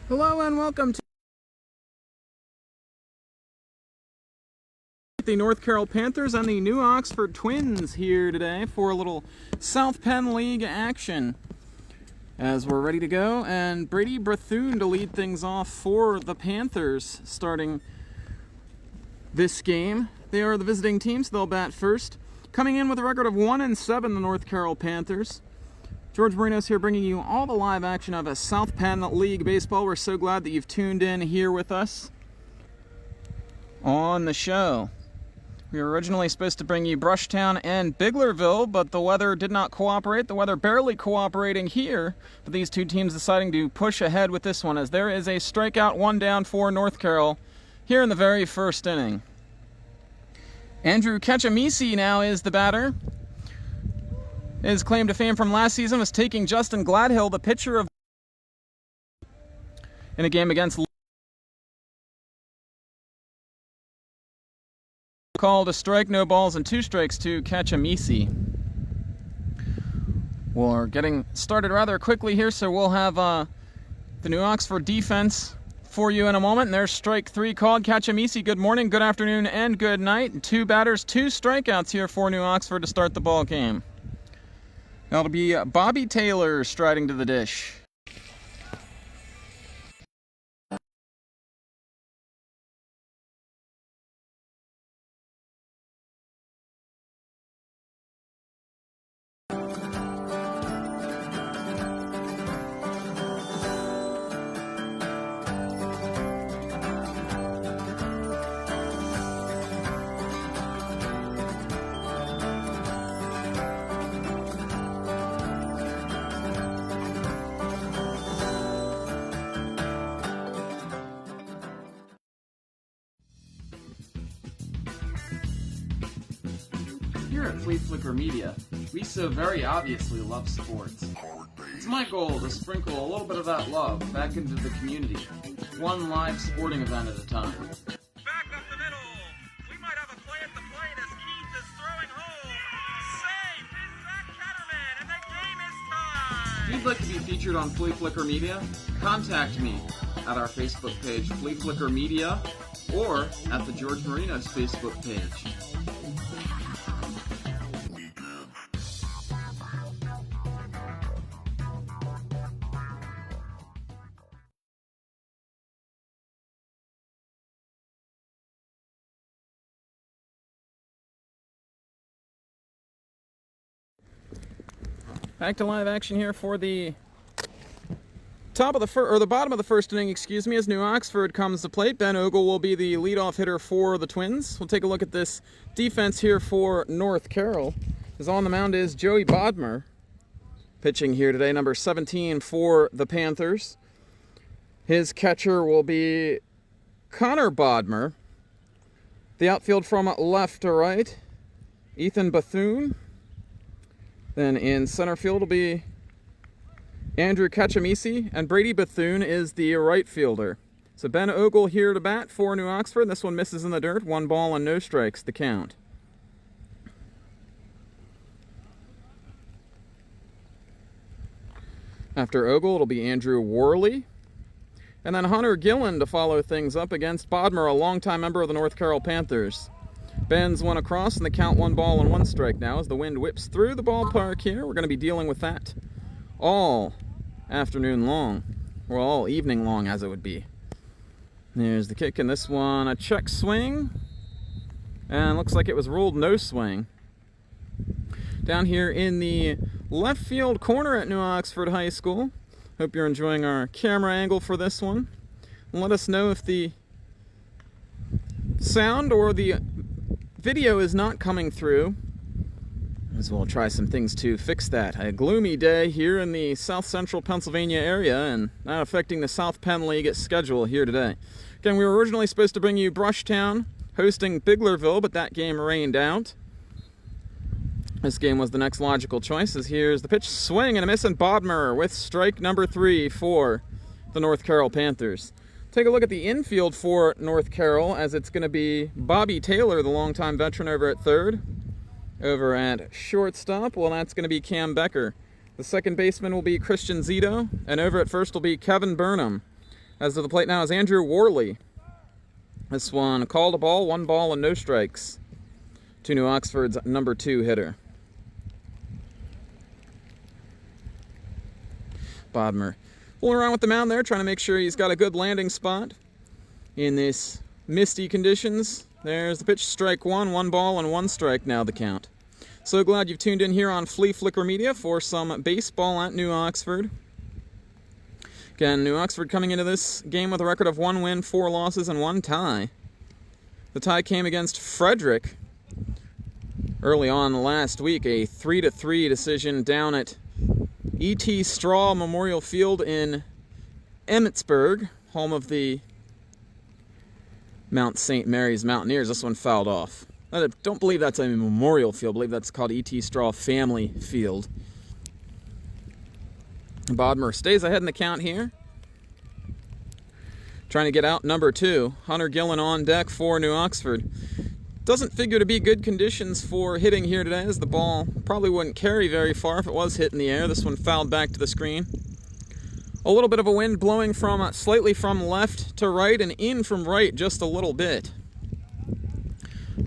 Hello and welcome to the North Carroll Panthers and the New Oxford Twins here today for a little South Penn League action as we're ready to go. And Brady Bethune to lead things off for the Panthers starting this game. They are the visiting team, so they'll bat first. Coming in with a record of 1-7, the North Carroll Panthers. George Marinos here bringing you all the live action of a South Penn League baseball. We're so glad that you've tuned in here with us on the show. We were originally supposed to bring you Brushtown and Biglerville, but the weather did not cooperate. The weather barely cooperating here, but these two teams deciding to push ahead with this one as there is a strikeout, one down for North Carroll here in the very first inning. Andrew Ketchamisi now is the batter. His claim to fame from last season was taking Justin Gladhill, the pitcher of in a game against called a strike, no balls, and 2 strikes to Ketchamisi. We're getting started rather quickly here, so we'll have the New Oxford defense for you in a moment. And there's strike 3 called. Ketchamisi, good morning, good afternoon, and good night. 2 batters, 2 strikeouts here for New Oxford to start the ball game. That'll be Bobby Taylor striding to the dish. Here at Fleaflicker Media, we so very obviously love sports. It's my goal to sprinkle a little bit of that love back into the community, one live sporting event at a time. Back up the middle. We might have a play at the plate as Keith is throwing home. Safe is Zach Ketterman, and the game is tied. If you'd like to be featured on Fleaflicker Media, contact me at our Facebook page, Fleaflicker Media, or at the George Marinos Facebook page. Back to live action here for the bottom of the first inning, as New Oxford comes to plate. Ben Ogle will be the leadoff hitter for the Twins. We'll take a look at this defense here for North Carroll. As on the mound is Joey Bodmer, pitching here today, number 17 for the Panthers. His catcher will be Connor Bodmer. The outfield from left to right, Ethan Bethune. Then in center field will be Andrew Ketchamisi, and Brady Bethune is the right fielder. So Ben Ogle here to bat for New Oxford. This one misses in the dirt. 1 ball and no strikes, the count. After Ogle, it'll be Andrew Worley. And then Hunter Gillen to follow things up against Bodmer, a longtime member of the North Carroll Panthers. Ben's one across, and the count 1 ball and 1 strike now as the wind whips through the ballpark here. We're going to be dealing with that all afternoon long, or all evening long as it would be. There's the kick, and this one a check swing, and looks like it was ruled no swing. Down here in the left field corner at New Oxford High School. Hope you're enjoying our camera angle for this one. And let us know if the sound or the video is not coming through, as we'll try some things to fix that. A gloomy day here in the south central Pennsylvania area, and not affecting the South Penn League schedule here today. Again, we were originally supposed to bring you Brushtown hosting Biglerville, but that game rained out. This game was the next logical choice, as here's the pitch, swing and a miss, and Bodmer with strike number 3 for the North Carroll Panthers. Take a look at the infield for North Carroll, as it's going to be Bobby Taylor, the longtime veteran, over at third. Over at shortstop, well, that's going to be Cam Becker. The second baseman will be Christian Zito, and over at first will be Kevin Burnham. As to the plate now is Andrew Worley. This one called a ball, 1 ball and no strikes to New Oxford's number 2 hitter. Bodmer fooling around with the mound there, trying to make sure he's got a good landing spot in this misty conditions. There's the pitch, strike 1, 1 ball and 1 strike now the count. So glad you've tuned in here on Fleaflicker Media for some baseball at New Oxford. Again, New Oxford coming into this game with a record of 1 win, 4 losses, and 1 tie. The tie came against Frederick early on last week, a 3-3 decision down at E.T. Straw Memorial Field in Emmitsburg, home of the Mount St. Mary's Mountaineers. This one fouled off. I don't believe that's a memorial field. I believe that's called E.T. Straw Family Field. Bodmer stays ahead in the count here. Trying to get out number 2. Hunter Gillen on deck for New Oxford. Doesn't figure to be good conditions for hitting here today, as the ball probably wouldn't carry very far if it was hit in the air. This one fouled back to the screen. A little bit of a wind blowing from slightly from left to right and in from right just a little bit.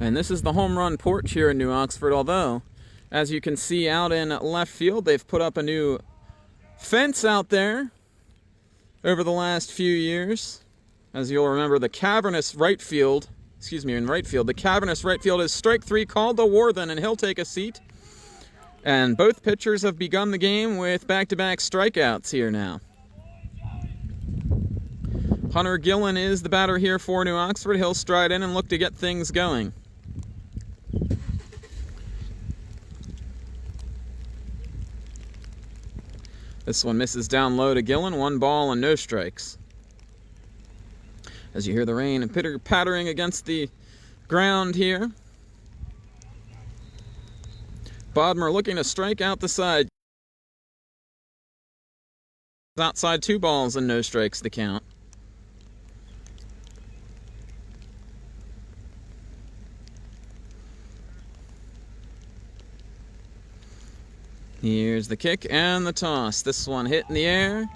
And this is the home run porch here in New Oxford, although, as you can see out in left field, they've put up a new fence out there over the last few years. As you'll remember, the cavernous right field, the cavernous right field is strike 3 called to Worthen, and he'll take a seat. And both pitchers have begun the game with back-to-back strikeouts here now. Hunter Gillen is the batter here for New Oxford. He'll stride in and look to get things going. This one misses down low to Gillen. 1 ball and no strikes. As you hear the rain and pitter-pattering against the ground here. Bodmer looking to strike out the side. Outside, 2 balls and no strikes the count. Here's the kick and the toss. This one hit in the air.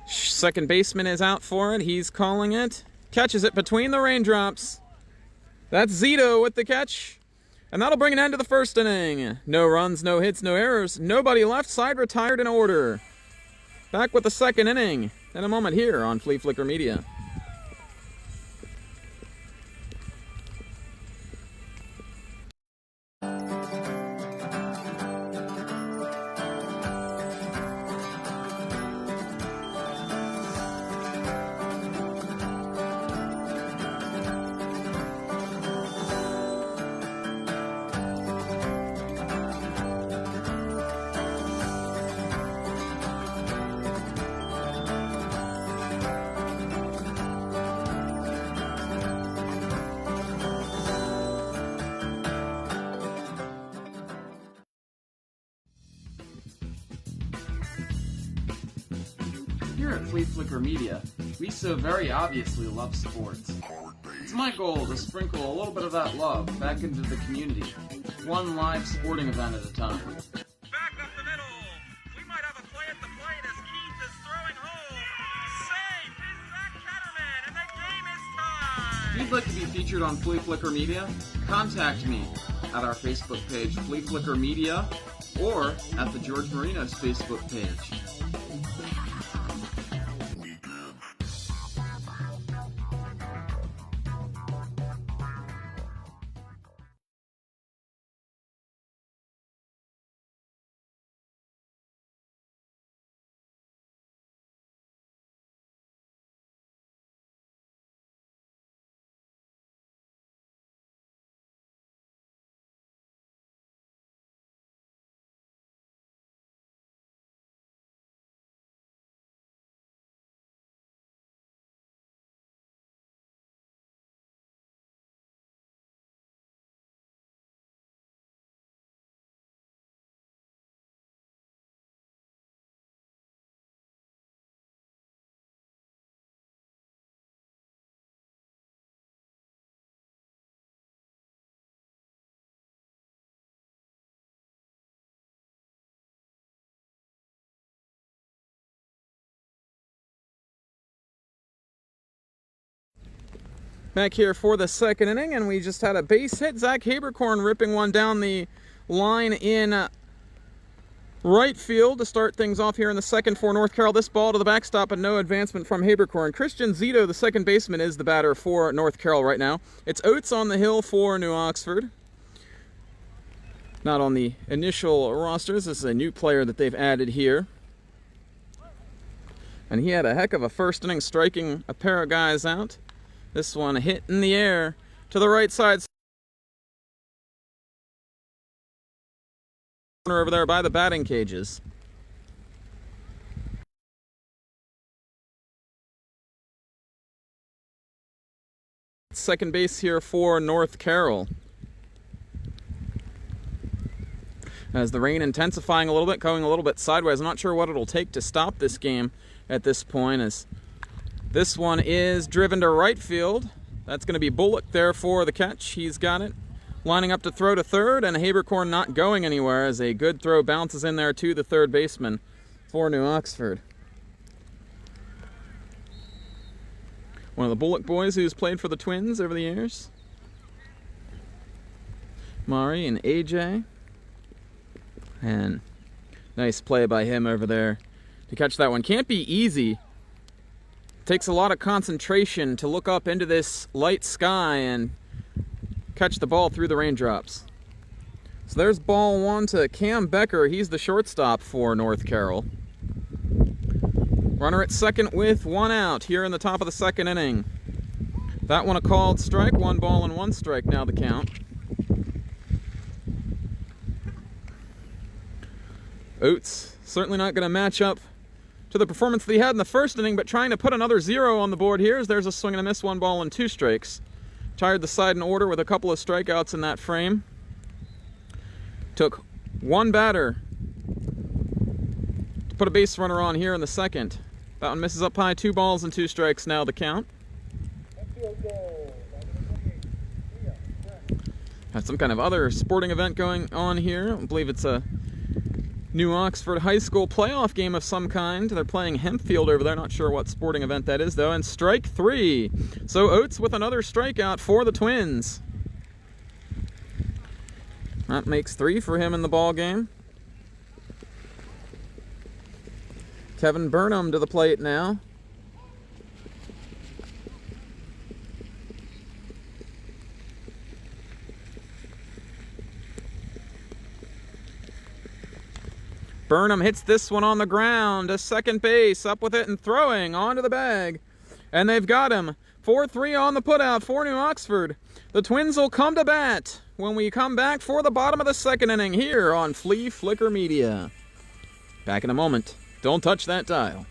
Second baseman is out for it. He's calling it. Catches it between the raindrops. That's Zito with the catch. And that'll bring an end to the first inning. No runs, no hits, no errors. Nobody left. Side retired in order. Back with the second inning in a moment here on Fleaflicker Media. Here at Fleaflicker Media, we so very obviously love sports. It's my goal to sprinkle a little bit of that love back into the community, one live sporting event at a time. Back up the middle. We might have a play at the plate as Keith is throwing home. Safe is that Ketterman, and the game is tied. If you'd like to be featured on Fleaflicker Media, contact me at our Facebook page, Fleaflicker Media, or at the George Marinos Facebook page. Back here for the second inning, and we just had a base hit. Zach Haberkorn ripping one down the line in right field to start things off here in the second for North Carroll. This ball to the backstop and no advancement from Haberkorn. Christian Zito, the second baseman, is the batter for North Carroll right now. It's Oates on the hill for New Oxford. Not on the initial rosters. This is a new player that they've added here. And he had a heck of a first inning, striking a pair of guys out. This one hit in the air to the right side. Over there by the batting cages. Second base here for North Carroll. As the rain intensifying a little bit, going a little bit sideways. I'm not sure what it'll take to stop this game at this point, as this one is driven to right field. That's going to be Bullock there for the catch. He's got it. Lining up to throw to third, and Haberkorn not going anywhere as a good throw bounces in there to the third baseman for New Oxford. One of the Bullock boys who's played for the Twins over the years. Mari and AJ. And nice play by him over there to catch that one. Can't be easy. Takes a lot of concentration to look up into this light sky and catch the ball through the raindrops. So there's ball one to Cam Becker. He's the shortstop for North Carroll. Runner at second with one out here in the top of the second inning. That one a called strike. 1 ball and 1 strike now the count. Oates certainly not going to match up to the performance that he had in the first inning, but trying to put another 0 on the board here as there's a swing and a miss, 1 ball and 2 strikes. Tired the side in order with a couple of strikeouts in that frame. Took one batter to put a base runner on here in the second. That one misses up high, 2 balls and 2 strikes now the count. Had some kind of other sporting event going on here. I believe it's a New Oxford High School playoff game of some kind. They're playing Hempfield over there. Not sure what sporting event that is, though. And strike 3. So Oates with another strikeout for the Twins. That makes 3 for him in the ball game. Kevin Burnham to the plate now. Burnham hits this one on the ground to second base, up with it and throwing onto the bag. And they've got him. 4-3 on the putout for New Oxford. The Twins will come to bat when we come back for the bottom of the second inning here on Fleaflicker Media. Back in a moment. Don't touch that dial.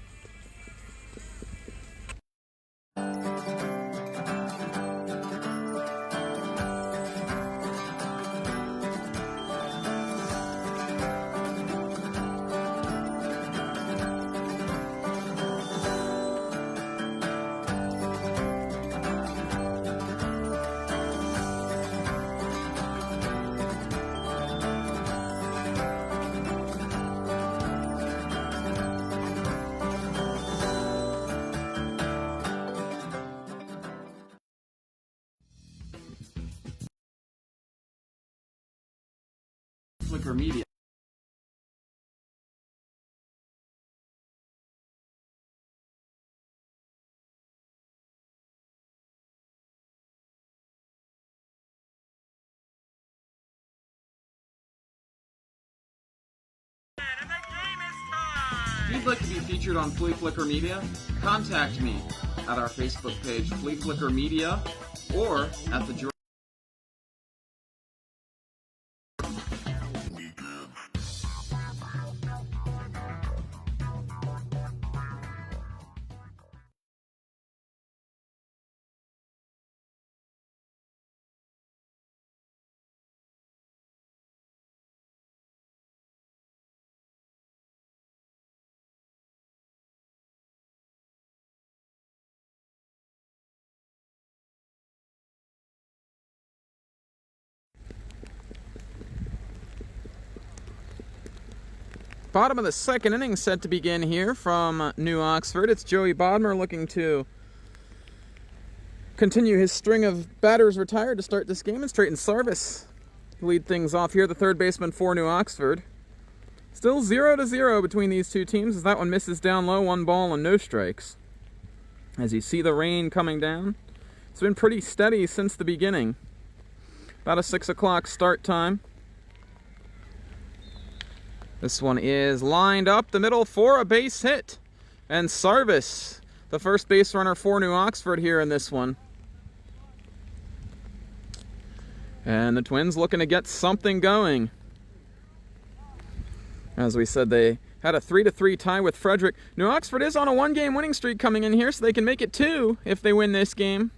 Fleaflicker Media. And the game is tied. If you'd like to be featured on Fleaflicker Media, contact me at our Facebook page, Fleaflicker Media, or at the George. Bottom of the second inning set to begin here from New Oxford. It's Joey Bodmer looking to continue his string of batters retired to start this game, and Straight and Sarvis lead things off here, the third baseman for New Oxford. Still 0-0 between these two teams as that one misses down low, 1 ball and no strikes. As you see the rain coming down, it's been pretty steady since the beginning. About a 6 o'clock start time. This one is lined up the middle for a base hit. And Sarvis, the first base runner for New Oxford here in this one. And the Twins looking to get something going. As we said, they had a 3-3 tie with Frederick. New Oxford is on a 1-game winning streak coming in here, so they can make it 2 if they win this game.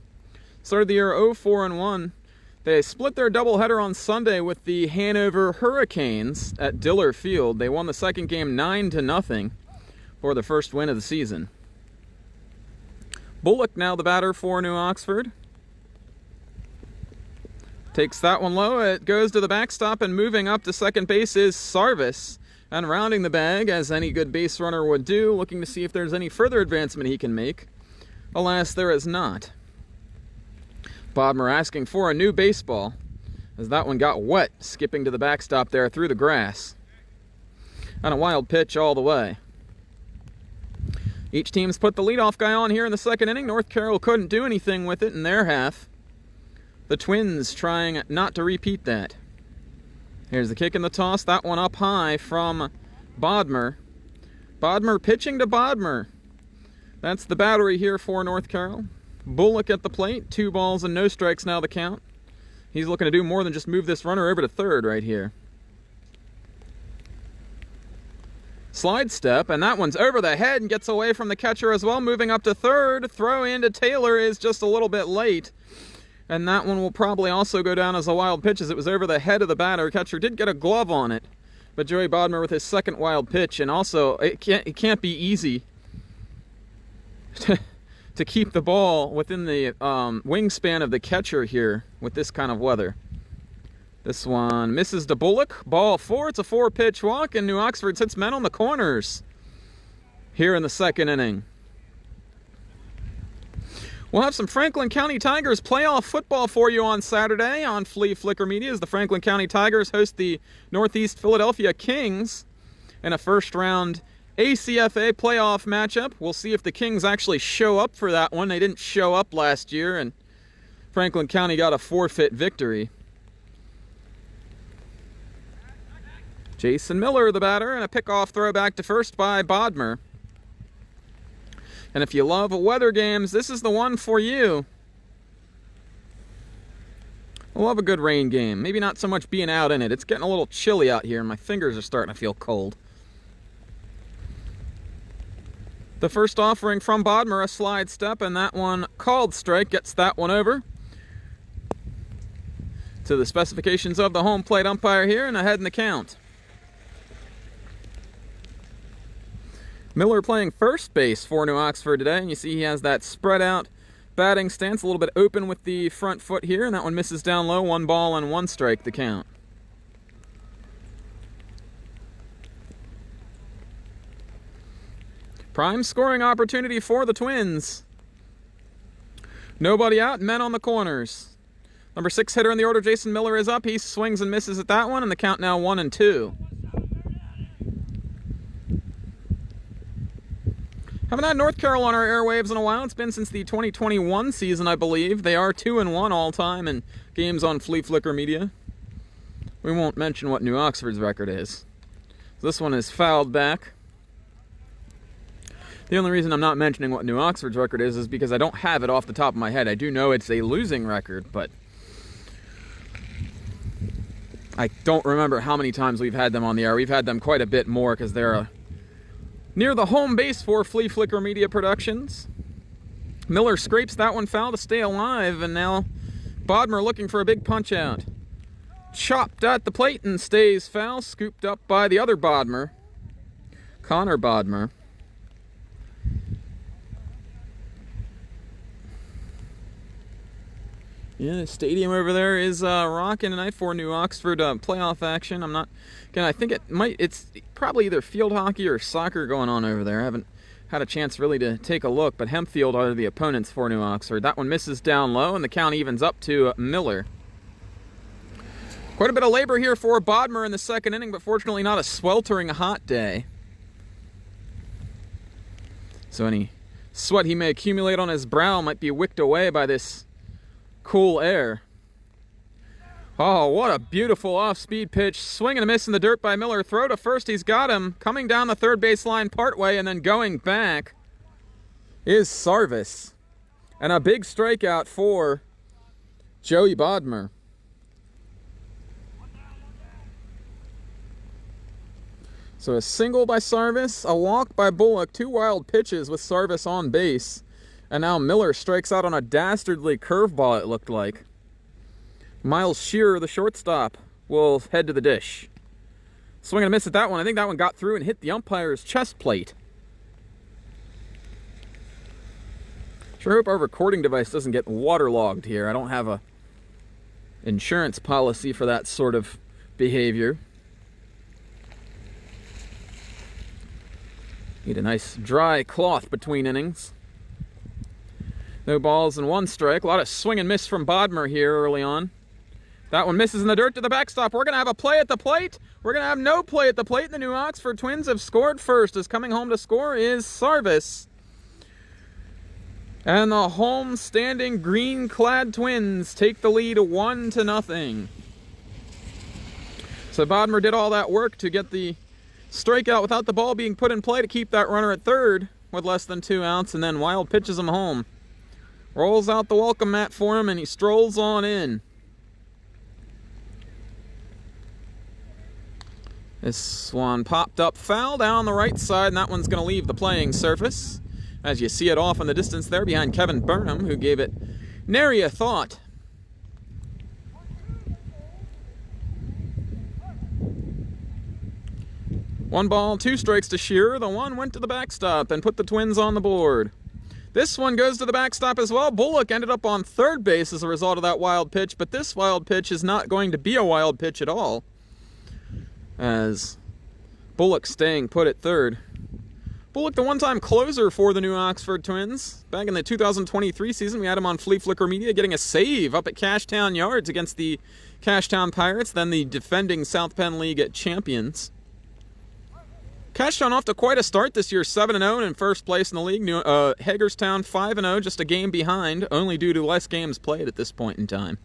Started the year 0-4-1. They split their doubleheader on Sunday with the Hanover Hurricanes at Diller Field. They won the second game 9-0 for the first win of the season. Bullock now the batter for New Oxford. Takes that one low. It goes to the backstop, and moving up to second base is Sarvis. And rounding the bag, as any good base runner would do, looking to see if there's any further advancement he can make. Alas, there is not. Bodmer asking for a new baseball, as that one got wet, skipping to the backstop there through the grass. And a wild pitch all the way. Each team's put the leadoff guy on here in the second inning. North Carroll couldn't do anything with it in their half. The Twins trying not to repeat that. Here's the kick and the toss. That one up high from Bodmer. Bodmer pitching to Bodmer. That's the battery here for North Carroll. Bullock at the plate. 2 balls and no strikes now the count. He's looking to do more than just move this runner over to third right here. Slide step, and that one's over the head and gets away from the catcher as well. Moving up to third. Throw into Taylor is just a little bit late. And that one will probably also go down as a wild pitch, as it was over the head of the batter. Catcher did get a glove on it, but Joey Bodmer with his second wild pitch. And also, it can't be easy to keep the ball within the wingspan of the catcher here with this kind of weather. This one misses to Bullock. Ball 4. It's a 4-pitch walk, and New Oxford sits men on the corners here in the second inning. We'll have some Franklin County Tigers playoff football for you on Saturday on Fleaflicker Media as the Franklin County Tigers host the Northeast Philadelphia Kings in a first-round ACFA playoff matchup. We'll see if the Kings actually show up for that one. They didn't show up last year, and Franklin County got a forfeit victory. Jason Miller, the batter, and a pickoff throw back to first by Bodmer. And if you love weather games, this is the one for you. I love a good rain game. Maybe not so much being out in it. It's getting a little chilly out here, and my fingers are starting to feel cold. The first offering from Bodmer, a slide step, and that one called strike, gets that one over to the specifications of the home plate umpire here, and ahead in the count. Miller playing first base for New Oxford today, and you see he has that spread out batting stance, a little bit open with the front foot here, and that one misses down low. 1 ball and 1 strike the count. Prime scoring opportunity for the Twins. Nobody out, men on the corners. Number 6 hitter in the order, Jason Miller, is up. He swings and misses at that one, and the count now 1-2. Haven't had North Carroll on our airwaves in a while. It's been since the 2021 season, I believe. They are 2-1 all time in games on Fleaflicker Media. We won't mention what New Oxford's record is. This one is fouled back. The only reason I'm not mentioning what New Oxford's record is because I don't have it off the top of my head. I do know it's a losing record, but I don't remember how many times we've had them on the air. We've had them quite a bit more because they're near the home base for Fleaflicker Media Productions. Miller scrapes that one foul to stay alive, and now Bodmer looking for a big punch out. Chopped at the plate and stays foul, scooped up by the other Bodmer, Connor Bodmer. Yeah, the stadium over there is rocking tonight for New Oxford playoff action. I'm not gonna. I think it's probably either field hockey or soccer going on over there. I haven't had a chance really to take a look, but Hempfield are the opponents for New Oxford. That one misses down low, and the count evens up to Miller. Quite a bit of labor here for Bodmer in the second inning, but fortunately not a sweltering hot day. So any sweat he may accumulate on his brow might be wicked away by this cool air. Oh, what a beautiful off-speed pitch. Swing and a miss in the dirt by Miller. Throw to first, he's got him. Coming down the third base line partway and then going back is Sarvis. And a big strikeout for Joey Bodmer. So a single by Sarvis, a walk by Bullock, 2 wild pitches with Sarvis on base. And now Miller strikes out on a dastardly curveball, it looked like. Miles Shearer, the shortstop, will head to the dish. Swing and a miss at that one. I think that one got through and hit the umpire's chest plate. Sure hope our recording device doesn't get waterlogged here. I don't have a insurance policy for that sort of behavior. Need a nice dry cloth between innings. No balls and 1 strike. A lot of swing and miss from Bodmer here early on. That one misses in the dirt to the backstop. We're going to have a play at the plate. We're going to have no play at the plate. The New Oxford Twins have scored first. As coming home to score is Sarvis. And the home-standing green-clad Twins take the lead 1-0. So Bodmer did all that work to get the strikeout without the ball being put in play to keep that runner at third with less than 2 outs, and then wild pitches him home. Rolls out the welcome mat for him, and he strolls on in. This one popped up foul down the right side, and that one's going to leave the playing surface. As you see it off in the distance there behind Kevin Burnham, who gave it nary a thought. One ball, 2 strikes to Shearer. The one went to the backstop and put the Twins on the board. This one goes to the backstop as well. Bullock ended up on third base as a result of that wild pitch, but this wild pitch is not going to be a wild pitch at all, as Bullock staying put at third. Bullock, the one-time closer for the New Oxford Twins. Back in the 2023 season, we had him on Fleaflicker Media getting a save up at Cashtown Yards against the Cashtown Pirates, then the defending South Penn League champions. Cashtown off to quite a start this year, 7-0 in first place in the league. Hagerstown 5-0, just a game behind, only due to less games played at this point in time.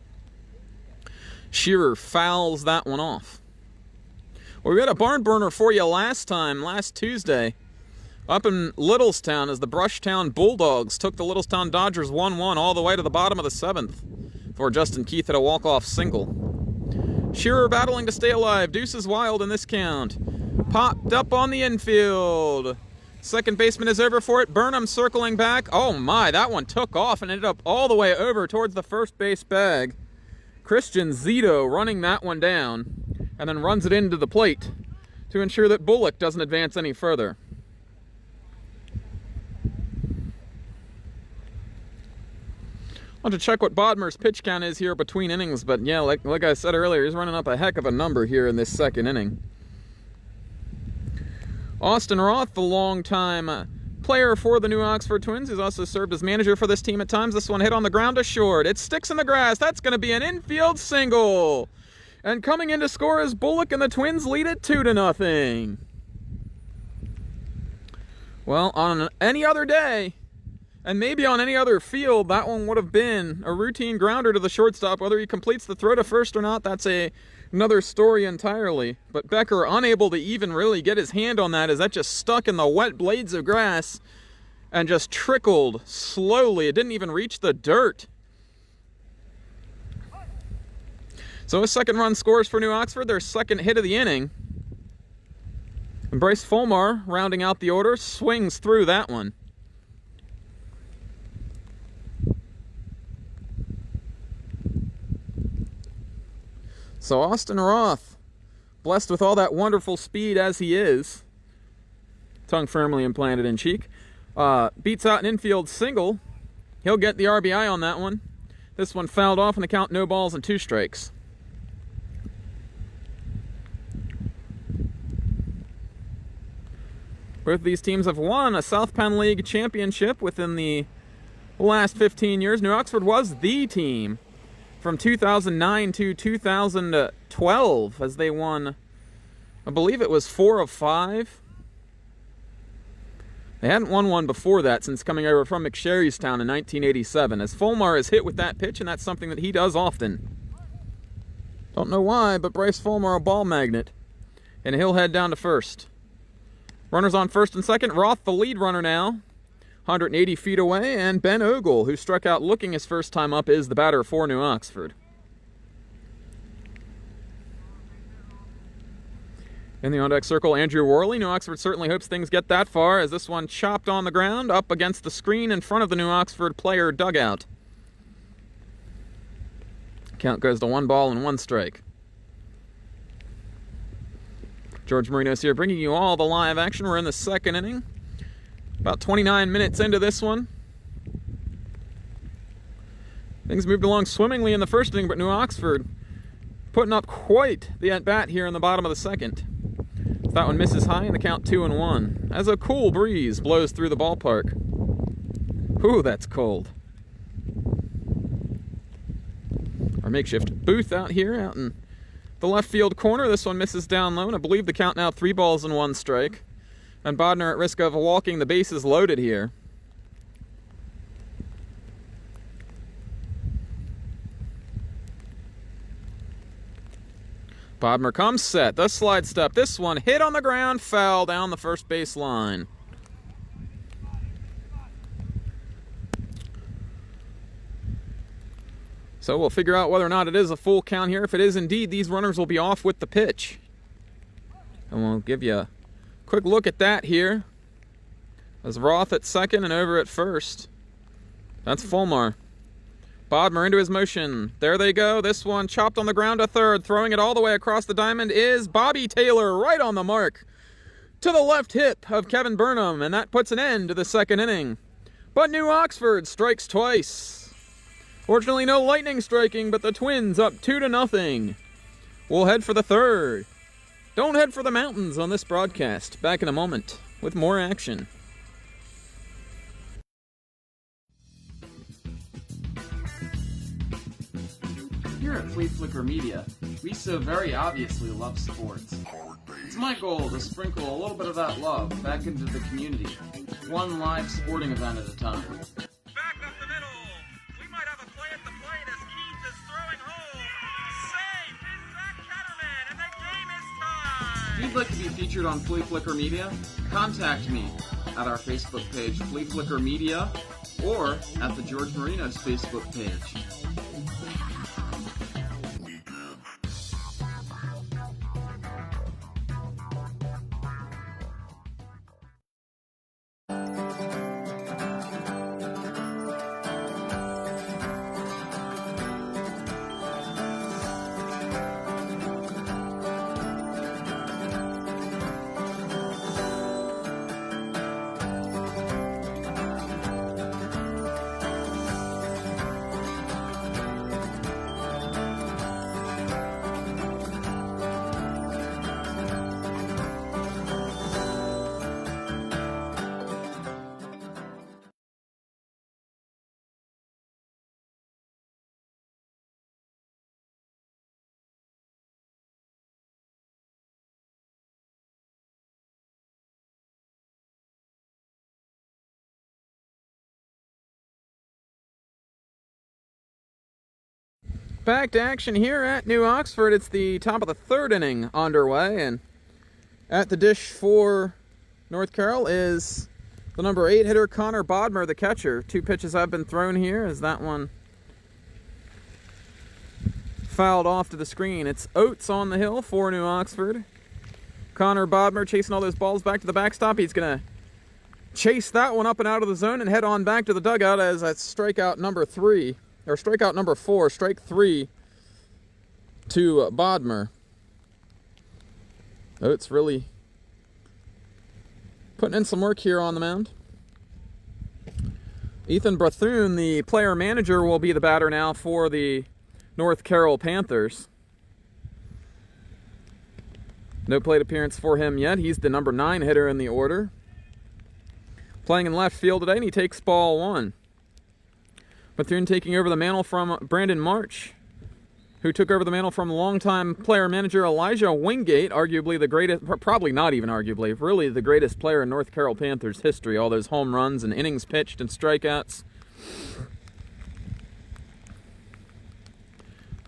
Shearer fouls that one off. Well, we had a barn burner for you last Tuesday, up in Littlestown, as the Brushtown Bulldogs took the Littlestown Dodgers 1-1 all the way to the bottom of the 7th before Justin Keith hit a walk-off single. Shearer battling to stay alive. Deuces wild in this count. Popped up on the infield. Second baseman is over for it. Burnham circling back. Oh my, that one took off and ended up all the way over towards the first base bag. Christian Zito running that one down and then runs it into the plate to ensure that Bullock doesn't advance any further. I want to check what Bodmer's pitch count is here between innings, but yeah, like I said earlier, he's running up a heck of a number here in this second inning. Austin Roth, the longtime player for the New Oxford Twins, who's also served as manager for this team at times. This one hit on the ground to short. It sticks in the grass. That's going to be an infield single. And coming in to score is Bullock, and the Twins lead it 2-0. Well, on any other day, and maybe on any other field, that one would have been a routine grounder to the shortstop. Whether he completes the throw to first or not, that's another story entirely. But Becker unable to even really get his hand on that, as that just stuck in the wet blades of grass and just trickled slowly. It didn't even reach the dirt. So a second run scores for New Oxford, their second hit of the inning. And Bryce Fulmar, rounding out the order, swings through that one. So Austin Roth, blessed with all that wonderful speed as he is, tongue firmly implanted in cheek, beats out an infield single. He'll get the RBI on that one. This one fouled off in the count, no balls and 2 strikes. Both of these teams have won a South Penn League championship within the last 15 years. New Oxford was the team from 2009 to 2012 as they won, I believe it was 4 of 5. They hadn't won one before that since coming over from McSherrystown in 1987, as Fulmar is hit with that pitch, and that's something that he does often. Don't know why, but Bryce Fulmar, a ball magnet, and he'll head down to first. Runners on first and second. Roth, the lead runner now, 180 feet away, and Ben Ogle, who struck out looking his first time up, is the batter for New Oxford. In the on-deck circle, Andrew Worley. New Oxford certainly hopes things get that far, as this one chopped on the ground up against the screen in front of the New Oxford player dugout. Count goes to 1 ball and 1 strike. George Marinos here bringing you all the live action. We're in the second inning. About 29 minutes into this one. Things moved along swimmingly in the first inning, but New Oxford putting up quite the at-bat here in the bottom of the second. That one misses high, and the count 2-1. As a cool breeze blows through the ballpark. Ooh, that's cold. Our makeshift booth out here, out in the left field corner. This one misses down low, and I believe the count now 3 balls and 1 strike. And Bodner at risk of walking the bases loaded here. Bodmer comes set, the slide step. This one hit on the ground, foul down the first base line. So we'll figure out whether or not it is a full count here. If it is indeed, these runners will be off with the pitch. And we'll give you a quick look at that here. As Roth at second and over at first. That's Fulmar. Bodmer into his motion. There they go. This one chopped on the ground to third. Throwing it all the way across the diamond is Bobby Taylor, right on the mark to the left hip of Kevin Burnham, and that puts an end to the second inning. But New Oxford strikes twice. Fortunately, no lightning striking, but the Twins up 2-0. We'll head for the third. Don't head for the mountains on this broadcast. Back in a moment with more action. Here at Fleaflicker Media, we so very obviously love sports. It's my goal to sprinkle a little bit of that love back into the community, one live sporting event at a time. Back up the middle. We might have a play at the plate as Keith is throwing home. Safe is that Catterman, and the game is tied. If you'd like to be featured on Fleaflicker Media, contact me at our Facebook page, Fleaflicker Media, or at the George Marinos Facebook page. Back to action here at New Oxford. It's the top of the third inning underway, and at the dish for North Carroll is the number 8 hitter, Connor Bodmer, the catcher. 2 pitches have been thrown here as that one fouled off to the screen. It's Oates on the hill for New Oxford. Connor Bodmer chasing all those balls back to the backstop. He's going to chase that one up and out of the zone and head on back to the dugout as that's strikeout number 3. Or strikeout number 4, strike 3 to Bodmer. Oates really putting in some work here on the mound. Ethan Bethune, the player manager, will be the batter now for the North Carroll Panthers. No plate appearance for him yet. He's the number 9 hitter in the order. playing in left field today, and he takes ball 1. Bethune taking over the mantle from Brandon March, who took over the mantle from longtime player-manager Elijah Wingate, arguably the greatest, probably not even arguably, really the greatest player in North Carroll Panthers history. All those home runs and innings pitched and strikeouts.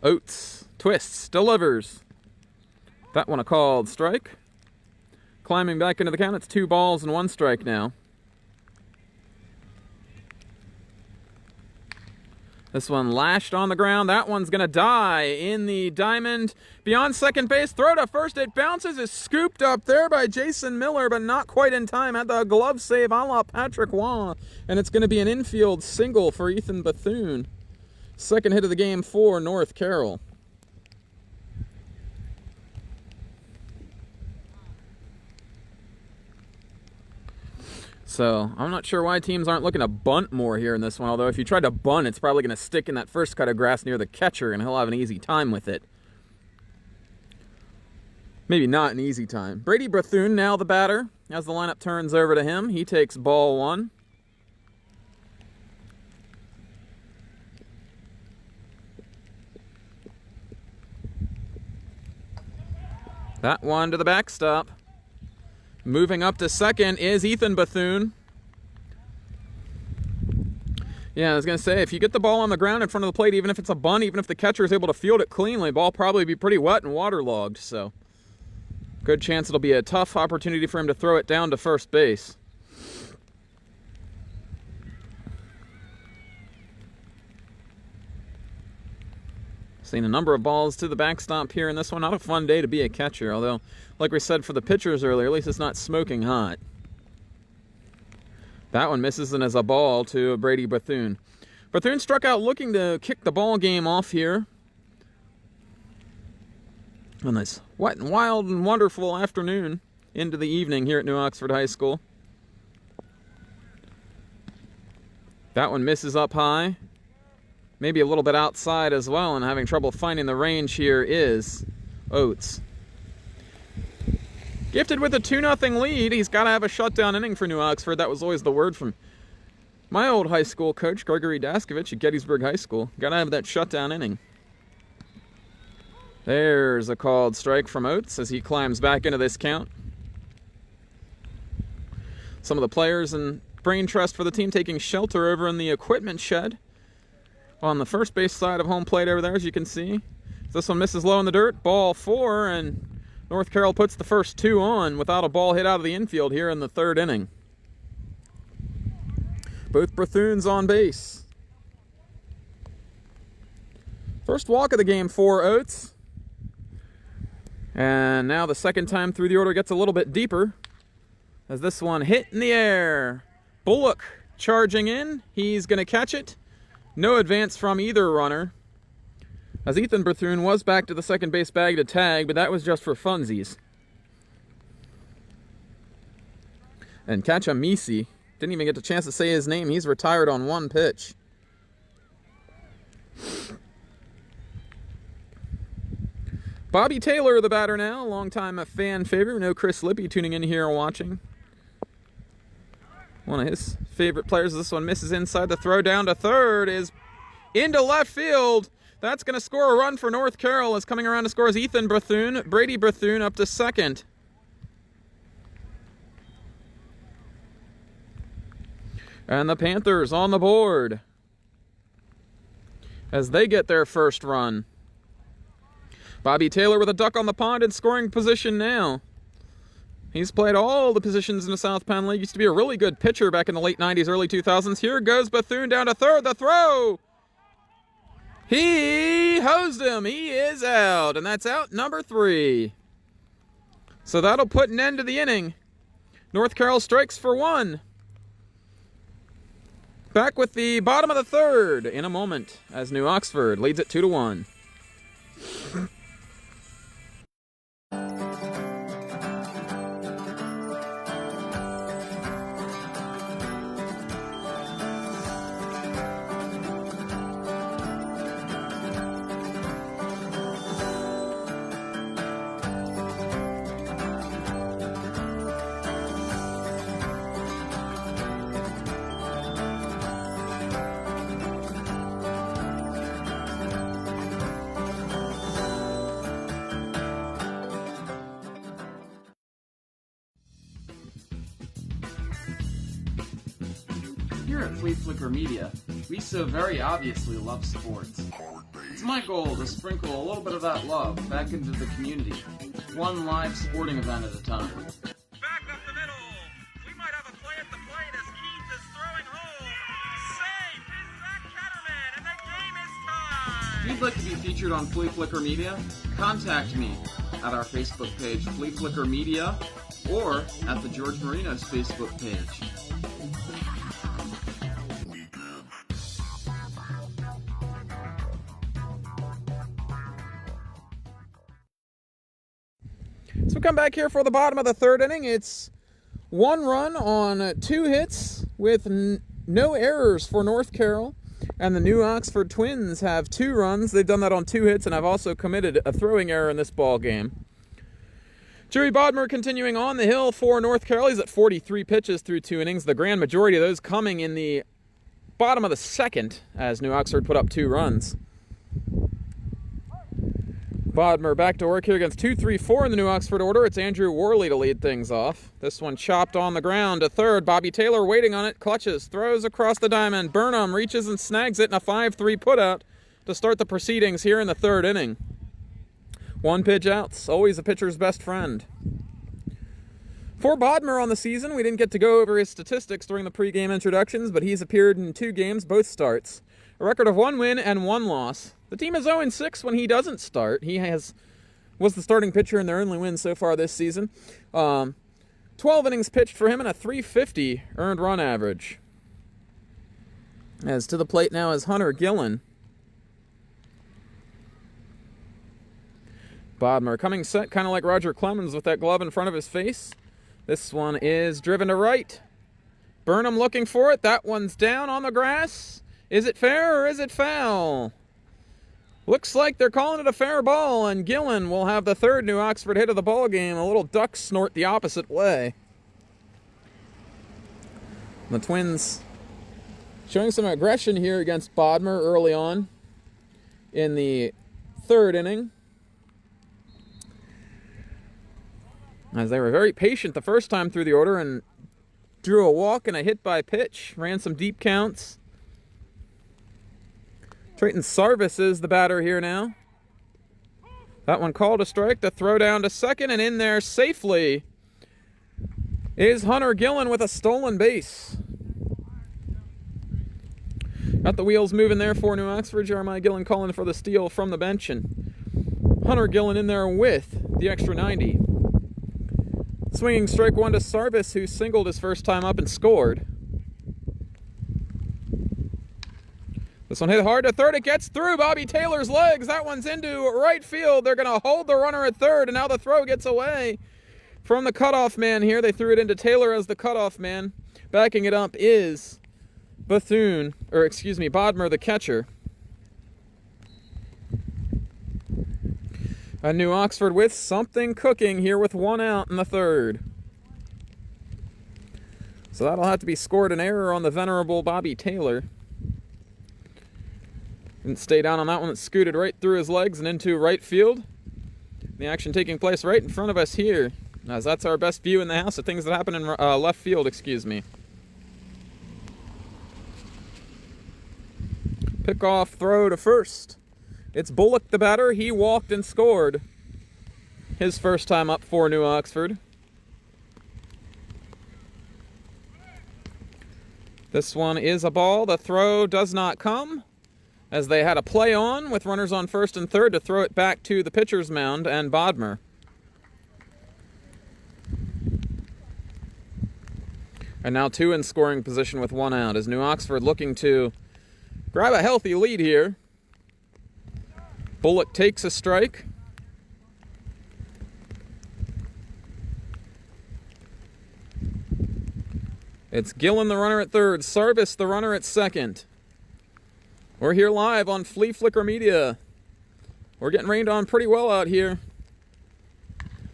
Oates twists, delivers. That one a called strike. Climbing back into the count, it's 2 balls and 1 strike now. This one lashed on the ground. That one's going to die in the diamond. Beyond second base, throw to first. It bounces, is scooped up there by Jason Miller, but not quite in time. Had the glove save a la Patrick Waugh. And it's going to be an infield single for Ethan Bethune. Second hit of the game for North Carroll. So, I'm not sure why teams aren't looking to bunt more here in this one, although if you tried to bunt, it's probably going to stick in that first cut of grass near the catcher, and he'll have an easy time with it. Maybe not an easy time. Brady Bethune, now the batter, as the lineup turns over to him. He takes ball 1. That one to the backstop. Moving up to second is Ethan Bethune. Yeah, I was going to say, if you get the ball on the ground in front of the plate, even if it's a bunt, even if the catcher is able to field it cleanly, the ball will probably be pretty wet and waterlogged. So, good chance it'll be a tough opportunity for him to throw it down to first base. Seen a number of balls to the backstop here in this one. Not a fun day to be a catcher, although, like we said for the pitchers earlier, at least it's not smoking hot. That one misses and is a ball to Brady Bethune. Bethune struck out looking to kick the ball game off here on this wet and wild and wonderful afternoon into the evening here at New Oxford High School. That one misses up high. Maybe a little bit outside as well, and having trouble finding the range here is Oates. Gifted with a 2-0 lead. He's got to have a shutdown inning for New Oxford. That was always the word from my old high school coach, Gregory Daskovich at Gettysburg High School. Got to have that shutdown inning. There's a called strike from Oates as he climbs back into this count. Some of the players and brain trust for the team taking shelter over in the equipment shed on the first base side of home plate over there, as you can see. This one misses low in the dirt. Ball 4, and North Carroll puts the first 2 on without a ball hit out of the infield here in the 3rd inning. Both Bethune's on base. First walk of the game for Oates. And now the second time through the order gets a little bit deeper as this one hit in the air. Bullock charging in. He's going to catch it. No advance from either runner, as Ethan Bethune was back to the second base bag to tag, but that was just for funsies. And Kachamisi didn't even get a chance to say his name. He's retired on 1 pitch. Bobby Taylor, the batter now, longtime fan favorite. No Chris Lippy tuning in here and watching. One of his favorite players. This one misses inside. The throw down to third is into left field. That's going to score a run for North Carroll. As coming around to score is Ethan Bethune. Brady Bethune up to second. And the Panthers on the board as they get their first run. Bobby Taylor with a duck on the pond in scoring position now. He's played all the positions in the South Penn League. Used to be a really good pitcher back in the late 90s, early 2000s. Here goes Bethune down to third. The throw! He hosed him. He is out. And that's out number 3. So that'll put an end to the inning. North Carroll strikes for 1. Back with the bottom of the 3rd in a moment as New Oxford leads it 2-1. Here at Fleaflicker Media, we so very obviously love sports. It's my goal to sprinkle a little bit of that love back into the community, one live sporting event at a time. Back up the middle. We might have a play at the plate as Keith is throwing home. Safe is that Catterman, and the game is tied. If you'd like to be featured on Fleaflicker Media, contact me at our Facebook page, Fleaflicker Media, or at the George Marinos Facebook page. So we come back here for the bottom of the third inning. It's 1 run on 2 hits with no errors for North Carroll. And the New Oxford Twins have 2 runs. They've done that on 2 hits and have also committed a throwing error in this ball game. Jerry Bodmer continuing on the hill for North Carroll. He's at 43 pitches through 2 innings. The grand majority of those coming in the bottom of the second as New Oxford put up 2 runs. Bodmer back to work here against 2-3-4 in the New Oxford order. It's Andrew Worley to lead things off. This one chopped on the ground to third. Bobby Taylor waiting on it, clutches, throws across the diamond. Burnham reaches and snags it in a 5-3 putout to start the proceedings here in the third inning. 1 pitch outs, always a pitcher's best friend. For Bodmer on the season, we didn't get to go over his statistics during the pregame introductions, but he's appeared in 2 games, both starts. A record of 1 win and 1 loss. The team is 0-6 when he doesn't start. He was the starting pitcher in their only win so far this season. 12 innings pitched for him and a .350 earned run average. As to the plate now is Hunter Gillen. Bodmer coming set, kind of like Roger Clemens with that glove in front of his face. This one is driven to right. Burnham looking for it. That one's down on the grass. Is it fair or is it foul? Looks like they're calling it a fair ball, and Gillen will have the 3rd New Oxford hit of the ball game. A little duck snort the opposite way. The Twins showing some aggression here against Bodmer early on in the 3rd inning, as they were very patient the first time through the order and drew a walk and a hit by pitch, ran some deep counts. Trayton Sarvis is the batter here now. That one called a strike. The throw down to second, and in there safely is Hunter Gillen with a stolen base. Got the wheels moving there for New Oxford. Jeremiah Gillen calling for the steal from the bench, and Hunter Gillen in there with the extra 90. Swinging strike 1 to Sarvis, who singled his first time up and scored. This one hit hard to third. It gets through Bobby Taylor's legs. That one's into right field. They're going to hold the runner at third, and now the throw gets away from the cutoff man here. They threw it into Taylor as the cutoff man. Backing it up is Bodmer, the catcher. And New Oxford with something cooking here with 1 out in the 3rd. So that'll have to be scored an error on the venerable Bobby Taylor. Didn't stay down on that one. That scooted right through his legs and into right field. The action taking place right in front of us here, as that's our best view in the house of things that happen in left field, Pick-off throw to first. It's Bullock the batter. He walked and scored his first time up for New Oxford. This one is a ball. The throw does not come, as they had a play on with runners on first and third to throw it back to the pitcher's mound and Bodmer. And now 2 in scoring position with 1 out, as New Oxford looking to grab a healthy lead here. Bullock takes a strike. It's Gillen the runner at third, Sarvis the runner at second. We're here live on Fleaflicker Media. We're getting rained on pretty well out here.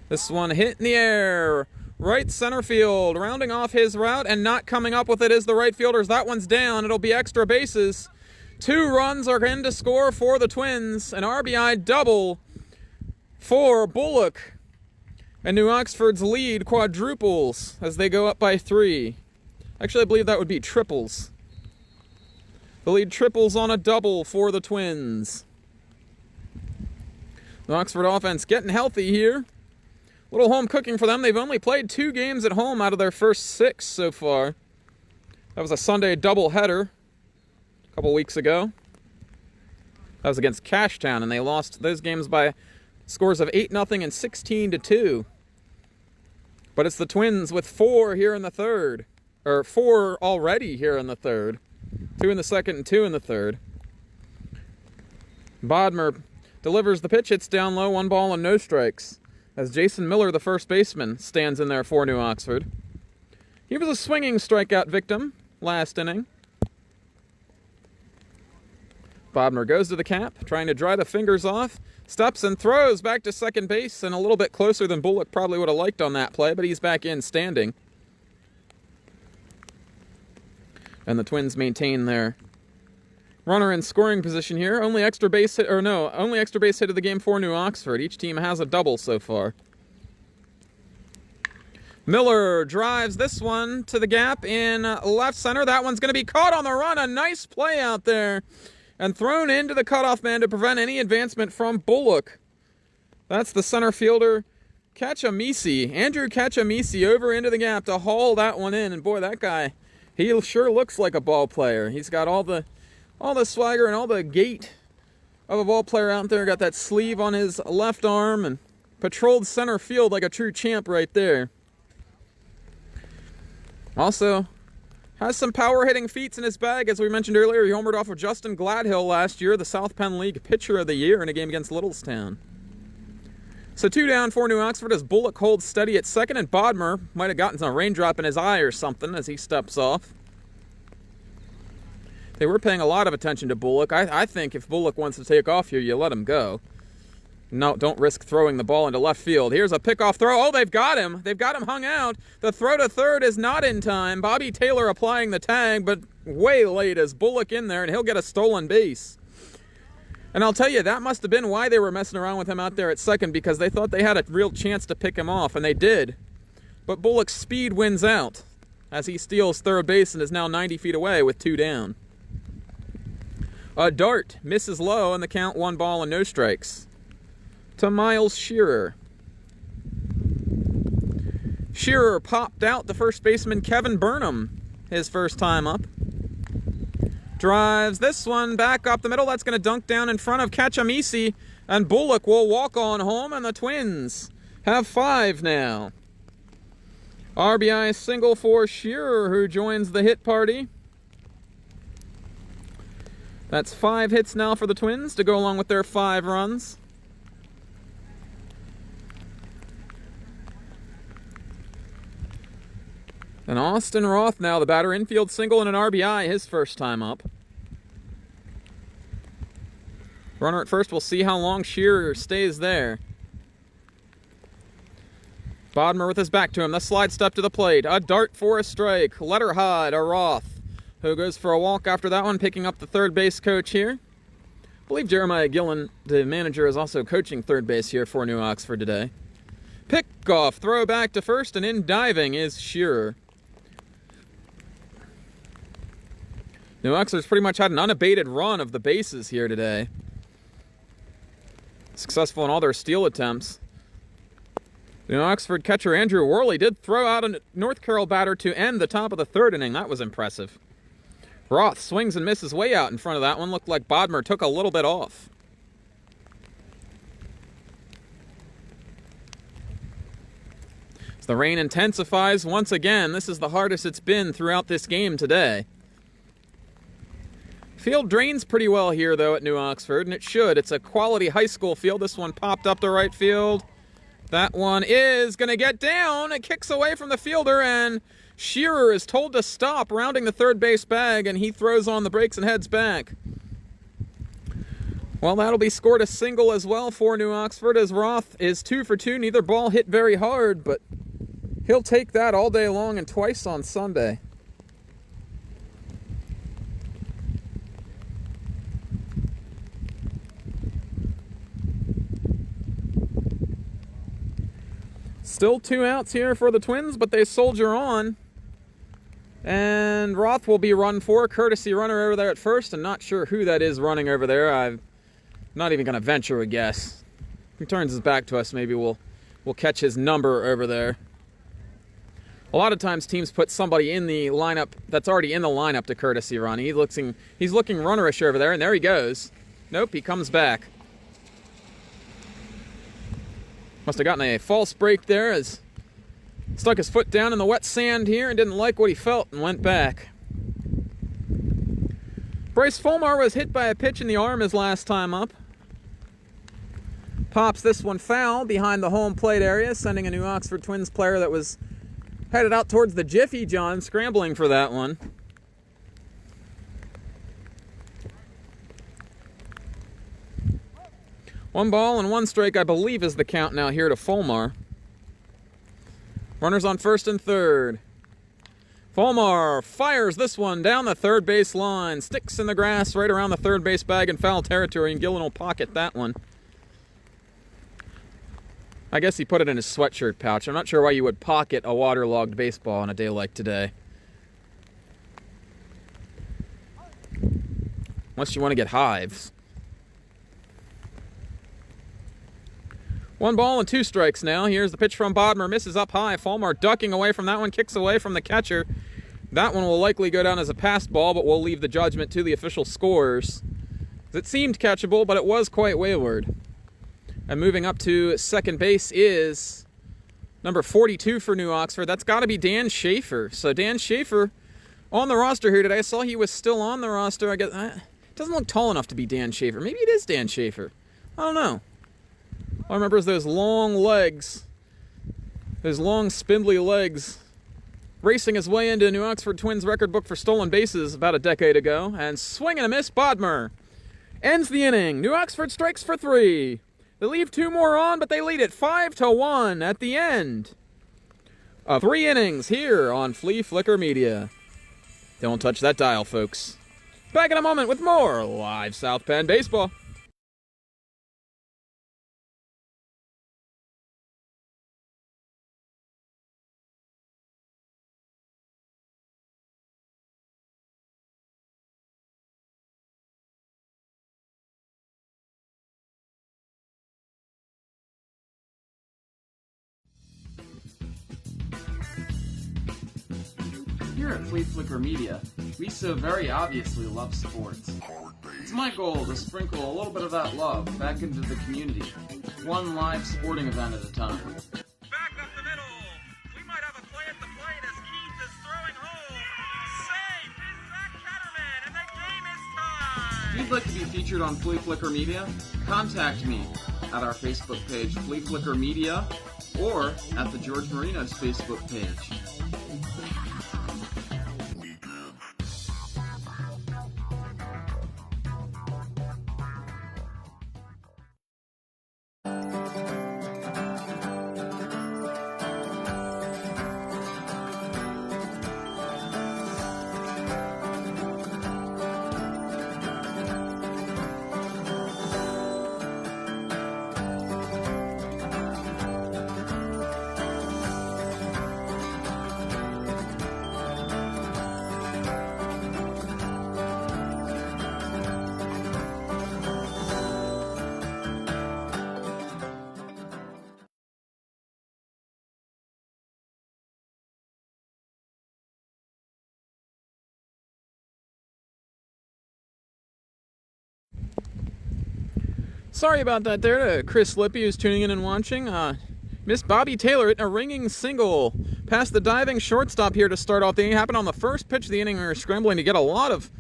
This one hit in the air. Right center field, rounding off his route and not coming up with it is the right fielders. That one's down. It'll be extra bases. 2 runs are in to score for the Twins. An RBI double for Bullock. And New Oxford's lead quadruples as they go up by 3. Actually, I believe that would be triples. The lead triples on a double for the Twins. The Oxford offense getting healthy here. Little home cooking for them. They've only played 2 games at home out of their first 6 so far. That was a Sunday doubleheader a couple weeks ago. That was against Cashtown, and they lost those games by scores of 8-0 and 16-2. But it's the Twins with 4 here in the third. Or 4 already here in the third. 2 in the second and 2 in the third. Bodmer delivers the pitch. It's down low, 1 ball and no strikes. As Jason Miller, the first baseman, stands in there for New Oxford. He was a swinging strikeout victim last inning. Bodmer goes to the cap, trying to dry the fingers off. Steps and throws back to second base, and a little bit closer than Bullock probably would have liked on that play, but he's back in standing. And the Twins maintain their runner in scoring position here. Only extra base hit of the game for New Oxford. Each team has a double so far. Miller drives this one to the gap in left center. That one's going to be caught on the run. A nice play out there. And thrown into the cutoff man to prevent any advancement from Bullock. That's the center fielder, Cacciamisi. Andrew Cacciamisi over into the gap to haul that one in. And boy, that guy, he sure looks like a ball player. He's got all the swagger and all the gait of a ball player out there. Got that sleeve on his left arm and patrolled center field like a true champ right there. Also has some power-hitting feats in his bag. As we mentioned earlier, he homered off of Justin Gladhill last year, the South Penn League Pitcher of the Year in a game against Littlestown. So 2 down for New Oxford as Bullock holds steady at second, and Bodmer might have gotten some raindrop in his eye or something as he steps off. They were paying a lot of attention to Bullock. I think if Bullock wants to take off here, you let him go. No, don't risk throwing the ball into left field. Here's a pickoff throw. Oh, they've got him. They've got him hung out. The throw to third is not in time. Bobby Taylor applying the tag, but way late as Bullock in there, and he'll get a stolen base. And I'll tell you, that must have been why they were messing around with him out there at second, because they thought they had a real chance to pick him off, and they did. But Bullock's speed wins out as he steals third base and is now 90 feet away with 2 down. A dart misses low, and the count 1 ball and no strikes to Miles Shearer. Shearer popped out the first baseman Kevin Burnham his first time up. Drives this one back up the middle. That's going to dunk down in front of Cacciamisi, and Bullock will walk on home, and the Twins have 5 now. RBI single for Shearer, who joins the hit party. That's 5 hits now for the Twins to go along with their 5 runs. And Austin Roth now, the batter, infield single and an RBI, his first time up. Runner at first, we'll see how long Shearer stays there. Bodmer with his back to him, the slide step to the plate. A dart for a strike. Letterhide, a Roth, who goes for a walk after that one, picking up the third base coach here. I believe Jeremiah Gillen, the manager, is also coaching third base here for New Oxford today. Pickoff, throw back to first, and in diving is Shearer. New Oxford's pretty much had an unabated run of the bases here today. Successful in all their steal attempts. New Oxford catcher Andrew Worley did throw out a North Carroll batter to end the top of the third inning. That was impressive. Roth swings and misses way out in front of that one. Looked like Bodmer took a little bit off. As the rain intensifies once again, this is the hardest it's been throughout this game today. Field drains pretty well here, though, at New Oxford, and it should. It's a quality high school field. This one popped up to right field. That one is going to get down. It kicks away from the fielder, and Shearer is told to stop, rounding the third base bag, and he throws on the brakes and heads back. Well, that'll be scored a single as well for New Oxford, as Roth is 2 for 2. Neither ball hit very hard, but he'll take that all day long and twice on Sunday. Still 2 outs here for the Twins, but they soldier on. And Roth will be run for, courtesy runner over there at first. I'm not sure who that is running over there. I'm not even going to venture a guess. If he turns his back to us, maybe we'll catch his number over there. A lot of times teams put somebody in the lineup that's already in the lineup to courtesy run. He's looking runnerish over there, and there he goes. Nope, he comes back. Must have gotten a false break there as stuck his foot down in the wet sand here and didn't like what he felt and went back. Bryce Fulmar was hit by a pitch in the arm his last time up. Pops this one foul behind the home plate area, sending a New Oxford Twins player that was headed out towards the Jiffy John, scrambling for that one. One ball and one strike, I believe, is the count now here to Fulmar. Runners on first and third. Fulmar fires this one down the third base line. Sticks in the grass right around the third base bag in foul territory, and Gillen will pocket that one. I guess he put it in his sweatshirt pouch. I'm not sure why you would pocket a waterlogged baseball on a day like today. Unless you want to get hives. 1 ball and 2 strikes now. Here's the pitch from Bodmer. Misses up high. Fulmar ducking away from that one. Kicks away from the catcher. That one will likely go down as a passed ball, but we'll leave the judgment to the official scorers. It seemed catchable, but it was quite wayward. And moving up to second base is number 42 for New Oxford. That's got to be Dan Schaefer. So Dan Schaefer on the roster here today. I saw he was still on the roster. I guess it doesn't look tall enough to be Dan Schaefer. Maybe it is Dan Schaefer. I don't know. All I remember is those long legs, those long spindly legs, racing his way into New Oxford Twins record book for stolen bases about a decade ago. And swing and a miss, Bodmer ends the inning. New Oxford strikes for 3. They leave 2 more on, but they lead it 5-1 at the end of 3 innings here on Fleaflicker Media. Don't touch that dial, folks. Back in a moment with more live South Penn baseball. Here at Fleaflicker Media, we so very obviously love sports. It's my goal to sprinkle a little bit of that love back into the community, one live sporting event at a time. Back up the middle. We might have a play at the plate as Keith is throwing home. Safe is that Ketterman, and the game is tied. If you'd like to be featured on Fleaflicker Media, contact me at our Facebook page, Fleaflicker Media, or at the George Marinos Facebook page. Sorry about that there to Chris Lippy, who's tuning in and watching. Miss Bobby Taylor hitting a ringing single past the diving shortstop here to start off the inning. Happened on the first pitch of the inning. We were scrambling to get a lot of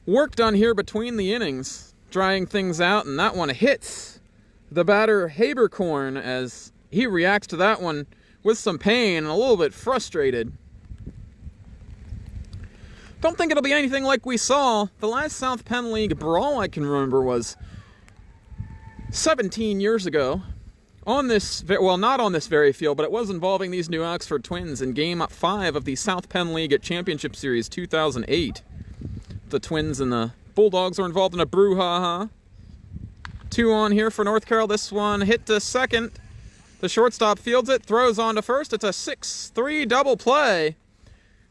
work done here between the innings, drying things out, and that one hits the batter Habercorn as he reacts to that one with some pain and a little bit frustrated. Don't think it'll be anything like we saw. The last South Penn League brawl I can remember was 17 years ago on this, well, not on this very field, but it was involving these New Oxford Twins in Game 5 of the South Penn League at Championship Series 2008. The Twins and the Bulldogs are involved in a brouhaha. 2 on here for North Carroll. This one hit to second. The shortstop fields it, throws on to first. It's a 6-3 double play.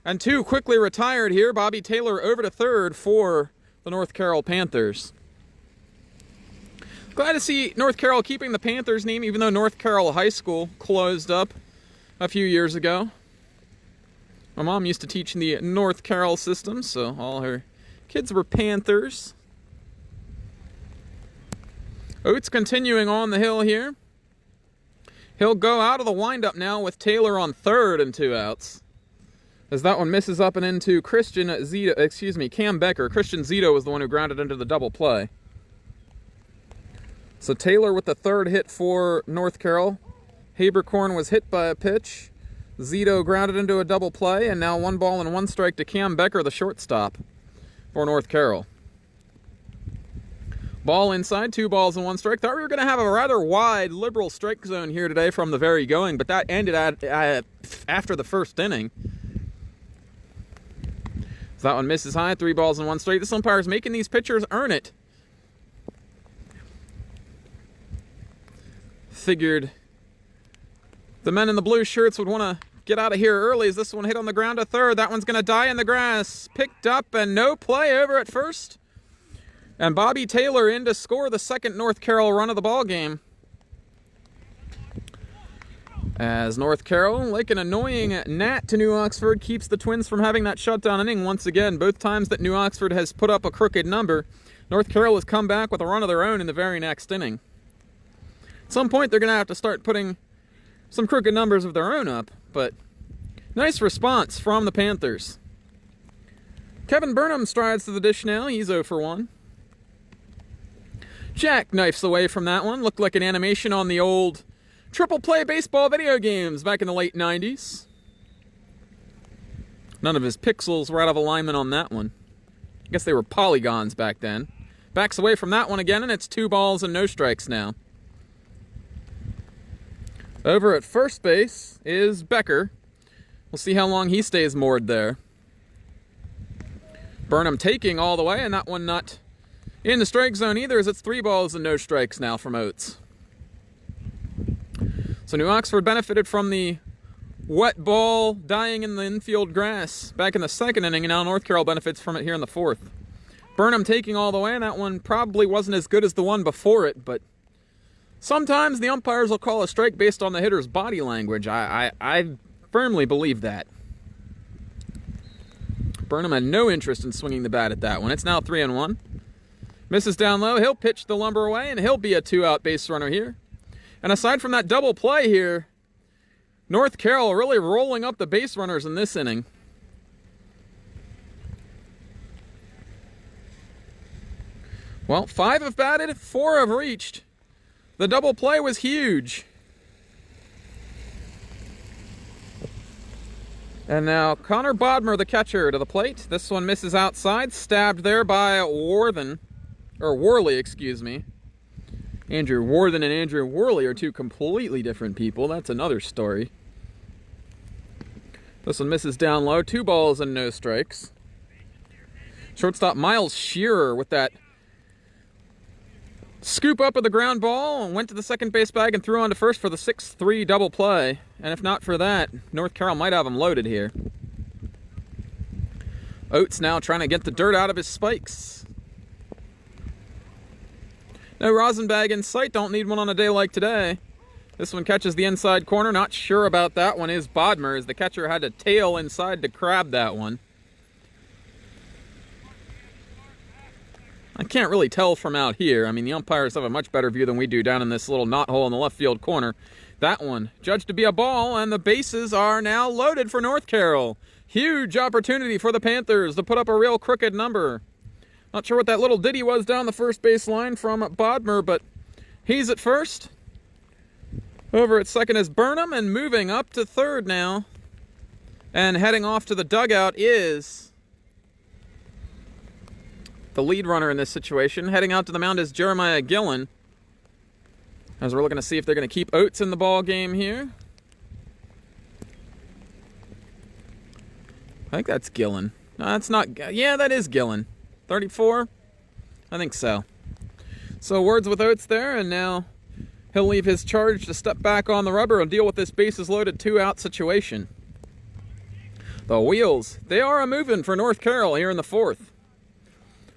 And 2 quickly retired here. Bobby Taylor over to third for the North Carroll Panthers. Glad to see North Carroll keeping the Panthers name, even though North Carroll High School closed up a few years ago. My mom used to teach in the North Carroll system, so all her kids were Panthers. Oates continuing on the hill here. He'll go out of the windup now with Taylor on third and 2 outs. As that one misses up and into Cam Becker. Christian Zito was the one who grounded into the double play. So Taylor with the third hit for North Carroll. Habercorn was hit by a pitch. Zito grounded into a double play, and now 1 ball and 1 strike to Cam Becker, the shortstop for North Carroll. Ball inside, 2 balls and 1 strike. Thought we were going to have a rather wide, liberal strike zone here today from the very going, but that ended after the first inning. So that one misses high, 3 balls and 1 strike. This umpire's making these pitchers earn it. Figured the men in the blue shirts would want to get out of here early as this one hit on the ground to third. That one's going to die in the grass. Picked up and no play over at first. And Bobby Taylor in to score the second North Carroll run of the ball game. As North Carroll, like an annoying gnat to New Oxford, keeps the Twins from having that shutdown inning once again. Both times that New Oxford has put up a crooked number, North Carroll has come back with a run of their own in the very next inning. At some point, they're going to have to start putting some crooked numbers of their own up, but nice response from the Panthers. Kevin Burnham strides to the dish now. He's 0 for 1. Jack knifes away from that one. Looked like an animation on the old triple play baseball video games back in the late 90s. None of his pixels were out of alignment on that one. I guess they were polygons back then. Backs away from that one again, and it's 2 balls and no strikes now. Over at first base is Becker. We'll see how long he stays moored there. Burnham taking all the way, and that one not in the strike zone either, as it's 3 balls and no strikes now from Oates. So New Oxford benefited from the wet ball dying in the infield grass back in the second inning, and now North Carroll benefits from it here in the fourth. Burnham taking all the way, and that one probably wasn't as good as the one before it, but sometimes the umpires will call a strike based on the hitter's body language. I firmly believe that. Burnham had no interest in swinging the bat at that one. It's now 3-1. Misses down low. He'll pitch the lumber away, and he'll be a 2-out base runner here. And aside from that double play here, North Carroll really rolling up the base runners in this inning. Well, 5 have batted, 4 have reached. The double play was huge. And now Connor Bodmer, the catcher, to the plate. This one misses outside, stabbed there by Worley, excuse me. Andrew Warden and Andrew Worley are 2 completely different people. That's another story. This one misses down low, 2 balls and no strikes. Shortstop Miles Shearer with that scoop up of the ground ball, went to the second base bag and threw on to first for the 6-3 double play. And if not for that, North Carroll might have him loaded here. Oates now trying to get the dirt out of his spikes. No Rosenbag in sight, don't need one on a day like today. This one catches the inside corner, not sure about that one is Bodmer, as the catcher had to tail inside to grab that one. I can't really tell from out here. I mean, the umpires have a much better view than we do down in this little knothole in the left field corner. That one judged to be a ball, and the bases are now loaded for North Carroll. Huge opportunity for the Panthers to put up a real crooked number. Not sure what that little ditty was down the first base line from Bodmer, but he's at first. Over at second is Burnham, and moving up to third now. And heading off to the dugout is the lead runner in this situation. Heading out to the mound is Jeremiah Gillen, as we're looking to see if they're going to keep Oates in the ball game here. I think that's Gillen. No, that's not. Yeah, that is Gillen. 34? I think so. So words with Oates there, and now he'll leave his charge to step back on the rubber and deal with this bases loaded 2-out situation. The wheels, they are a-moving for North Carroll here in the fourth.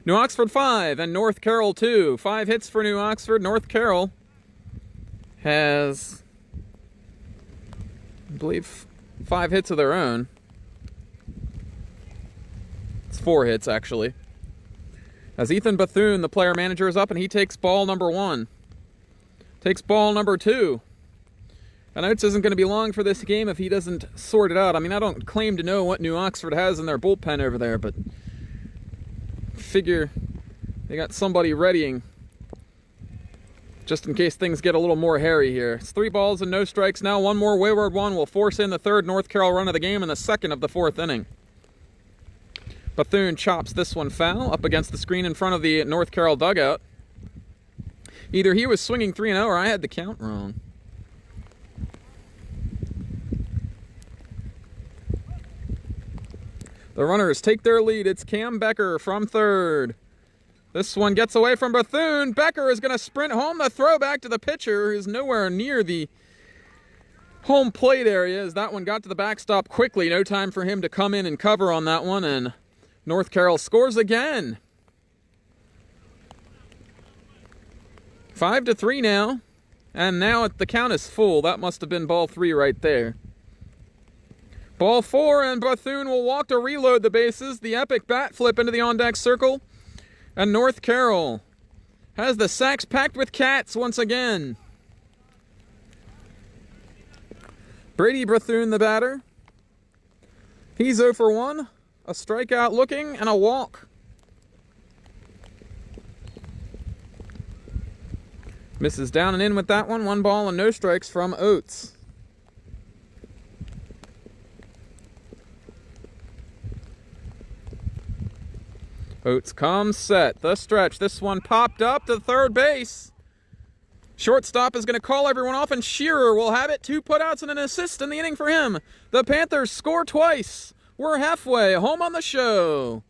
New Oxford 5 and North Carroll 2. 5 hits for New Oxford. North Carroll has, I believe, 5 hits of their own. It's 4 hits, actually. As Ethan Bethune, the player manager, is up, and he takes ball number 1. Takes ball number 2. I know it isn't going to be long for this game if he doesn't sort it out. I mean, I don't claim to know what New Oxford has in their bullpen over there, but figure they got somebody readying just in case things get a little more hairy here. It's 3 balls and no strikes now. One more wayward one will force in the third North Carroll run of the game in the second of the fourth inning. Bethune chops this one foul up against the screen in front of the North Carroll dugout. Either he was swinging 3-0 or I had the count wrong. The runners take their lead. It's Cam Becker from third. This one gets away from Bethune. Becker is going to sprint home. The throw back to the pitcher is nowhere near the home plate area as that one got to the backstop quickly. No time for him to come in and cover on that one, and North Carroll scores again. 5-3 now, and now the count is full. That must have been ball 3 right there. Ball 4, and Bethune will walk to reload the bases. The epic bat flip into the on-deck circle. And North Carroll has the sacks packed with cats once again. Brady Bethune, the batter. He's 0 for 1. A strikeout looking, and a walk. Misses down and in with that one. 1 ball and no strikes from Oates. Oates comes set. The stretch. This one popped up to third base. Shortstop is going to call everyone off, and Shearer will have it. 2 putouts and an assist in the inning for him. The Panthers score twice. We're halfway. Home on the show.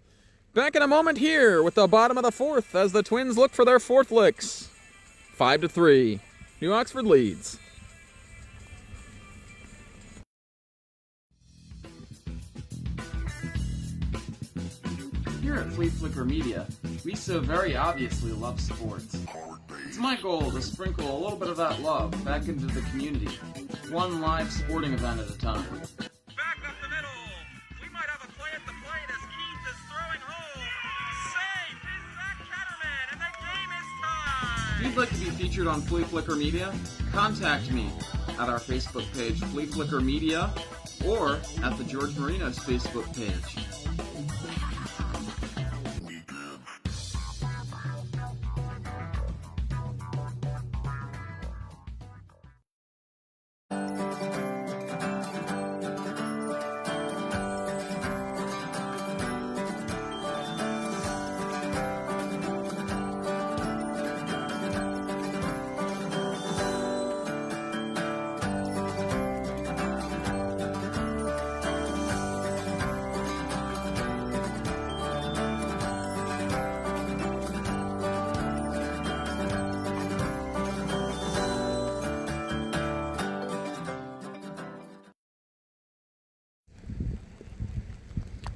Back in a moment here with the bottom of the fourth as the Twins look for their 4th licks. 5-3. New Oxford leads. Here at Fleaflicker Media, we so very obviously love sports. It's my goal to sprinkle a little bit of that love back into the community, one live sporting event at a time. Back up the middle. We might have a play at the plate as Keith is throwing home. Safe is that Catterman, and the game is tied. If you'd like to be featured on Fleaflicker Media, contact me at our Facebook page, Fleaflicker Media, or at the George Marinos Facebook page.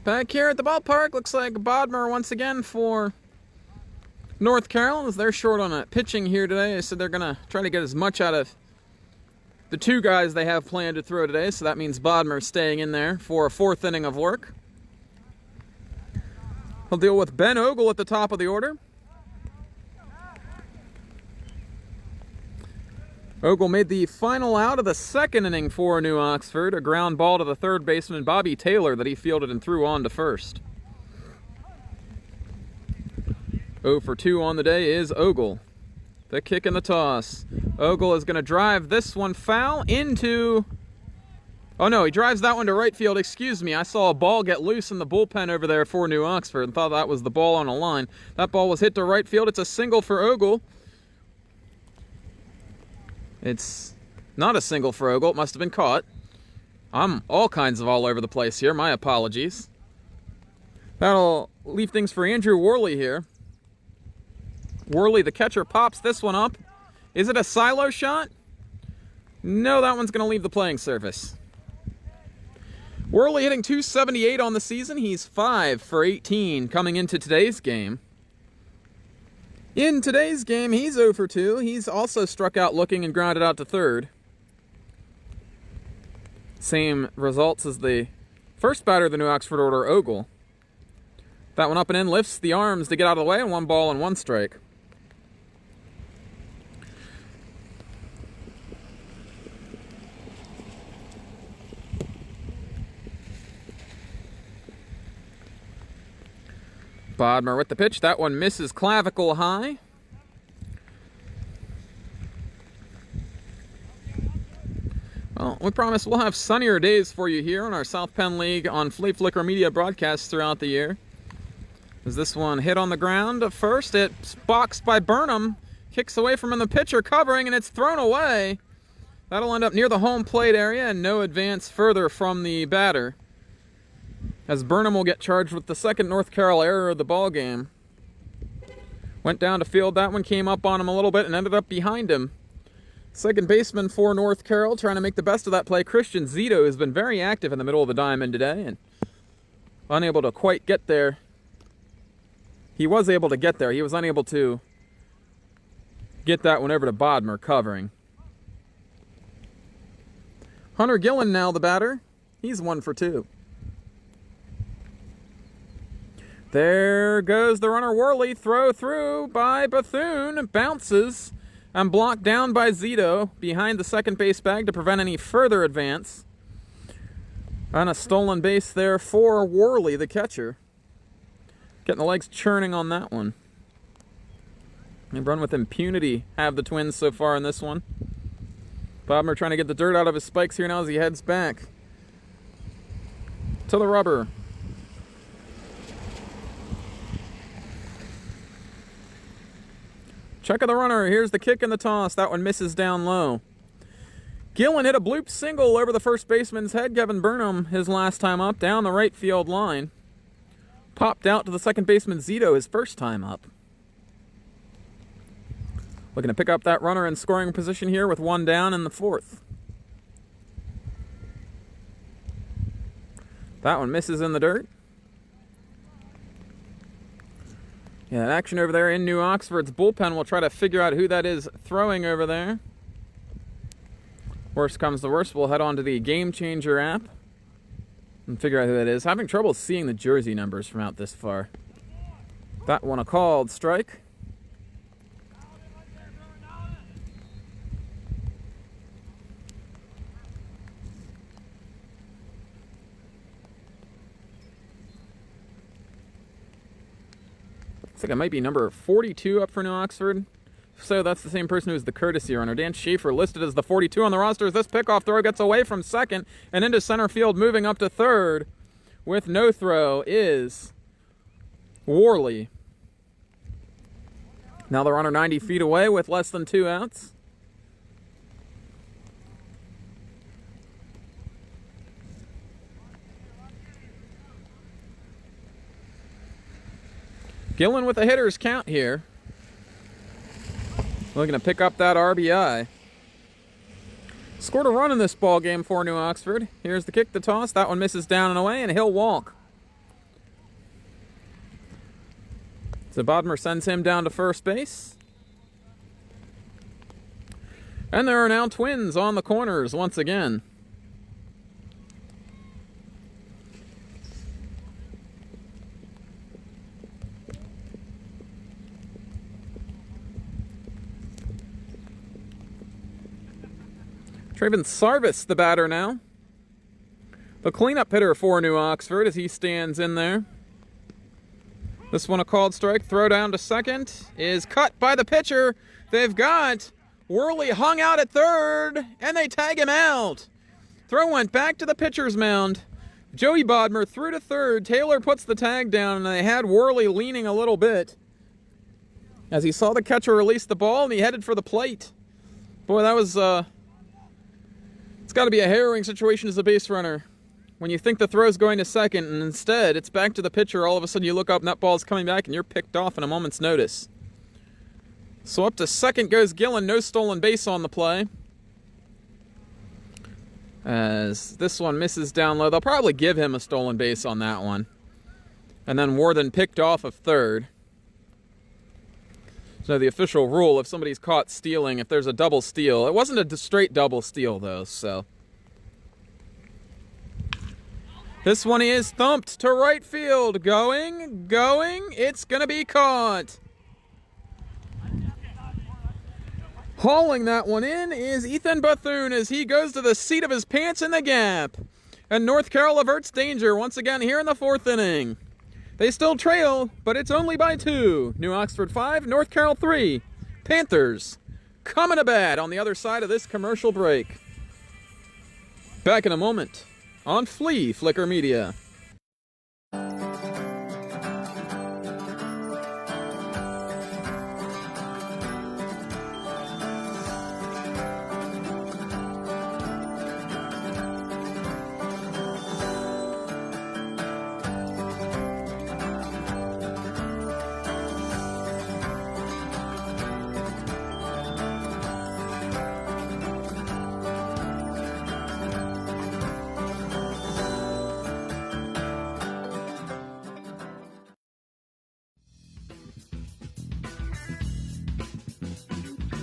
Back here at the ballpark, looks like Bodmer once again for North Carroll, as they're short on pitching here today. They said they're going to try to get as much out of the 2 guys they have planned to throw today, so that means Bodmer staying in there for a 4th inning of work. He'll deal with Ben Ogle at the top of the order. Ogle made the final out of the 2nd inning for New Oxford, a ground ball to the third baseman Bobby Taylor that he fielded and threw on to first. 0 for 2 on the day is Ogle. The kick and the toss. Ogle is going to drive this one foul into... Oh no, he drives that one to right field. Excuse me, I saw a ball get loose in the bullpen over there for New Oxford and thought that was the ball on a line. That ball was hit to right field. It's a single for Ogle. It's not a single for Ogle. It must have been caught. I'm all kinds of all over the place here. My apologies. That'll leave things for Andrew Worley here. Worley, the catcher, pops this one up. Is it a silo shot? No, that one's going to leave the playing surface. Worley hitting .278 on the season. He's 5 for 18 coming into today's game. In today's game, he's 0 for 2. He's also struck out looking and grounded out to third. Same results as the first batter of the New Oxford order, Ogle. That one up and in, lifts the arms to get out of the way, and 1 ball and 1 strike. Bodmer with the pitch. That one misses clavicle high. Well, we promise we'll have sunnier days for you here on our South Penn League on Fleaflicker Media broadcasts throughout the year. As this one hit on the ground at first, it's boxed by Burnham. Kicks away from him, the pitcher covering, and it's thrown away. That'll end up near the home plate area and no advance further from the batter, as Burnham will get charged with the second North Carroll error of the ball game. Went down to field. That one came up on him a little bit and ended up behind him. Second baseman for North Carroll trying to make the best of that play. Christian Zito has been very active in the middle of the diamond today and unable to quite get there. He was able to get there. He was unable to get that one over to Bodmer covering. Hunter Gillen now the batter. He's 1 for 2. There goes the runner Worley. Throw through by Bethune. Bounces and blocked down by Zito behind the second base bag to prevent any further advance. And a stolen base there for Worley, the catcher. Getting the legs churning on that one. They run with impunity, have the Twins so far in this one. Bodmer trying to get the dirt out of his spikes here now as he heads back to the rubber. Check of the runner. Here's the kick and the toss. That one misses down low. Gillen hit a bloop single over the first baseman's head. Kevin Burnham, his last time up, down the right field line. Popped out to the second baseman Zito, his first time up. Looking to pick up that runner in scoring position here with 1 down in the 4th. That one misses in the dirt. Yeah, that action over there in New Oxford's bullpen. We'll try to figure out who that is throwing over there. Worst comes to worst, we'll head on to the Game Changer app and figure out who that is. Having trouble seeing the jersey numbers from out this far. That one a called strike. Looks like it might be number 42 up for New Oxford. So that's the same person who's the courtesy runner. Dan Schaefer listed as the 42 on the roster as this pickoff throw gets away from second and into center field, moving up to third with no throw is Worley. Now the runner 90 feet away with less than 2 outs. Gillen with a hitter's count here. Looking to pick up that RBI. Scored a run in this ball game for New Oxford. Here's the kick, the toss. That one misses down and away, and he'll walk. So Bodmer sends him down to first base. And there are now Twins on the corners once again. Traven Sarvis, the batter now. The cleanup hitter for New Oxford as he stands in there. This one a called strike. Throw down to second is cut by the pitcher. They've got Worley hung out at third, and they tag him out. Throw went back to the pitcher's mound. Joey Bodmer threw to third. Taylor puts the tag down, and they had Worley leaning a little bit as he saw the catcher release the ball, and he headed for the plate. Boy, that was... It's got to be a harrowing situation as a base runner when you think the throw's going to second and instead it's back to the pitcher. All of a sudden you look up and that ball's coming back and you're picked off in a moment's notice. So up to second goes Gillen. No stolen base on the play. As this one misses down low. They'll probably give him a stolen base on that one. And then Worthen picked off of third. So the official rule, if somebody's caught stealing, if there's a double steal. It wasn't a straight double steal, though, so. This one is thumped to right field. Going. It's going to be caught. Hauling that one in is Ethan Bethune as he goes to the seat of his pants in the gap. And North Carroll averts danger once again here in the 4th inning. They still trail, but it's only by 2. New Oxford 5, North Carroll 3. Panthers coming to bat on the other side of this commercial break. Back in a moment on Fleaflicker Media.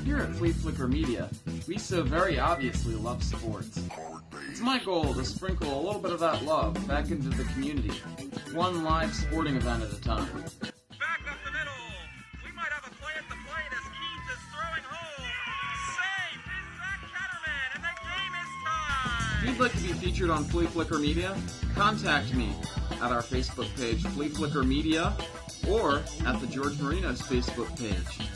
Here at Fleaflicker Media, we so very obviously love sports. It's my goal to sprinkle a little bit of that love back into the community, one live sporting event at a time. Back up the middle. We might have a play at the plate as Keith is throwing home. Safe is that Catterman, and the game is tied. If you'd like to be featured on Fleaflicker Media, contact me at our Facebook page, Fleaflicker Media, or at the George Marinos Facebook page.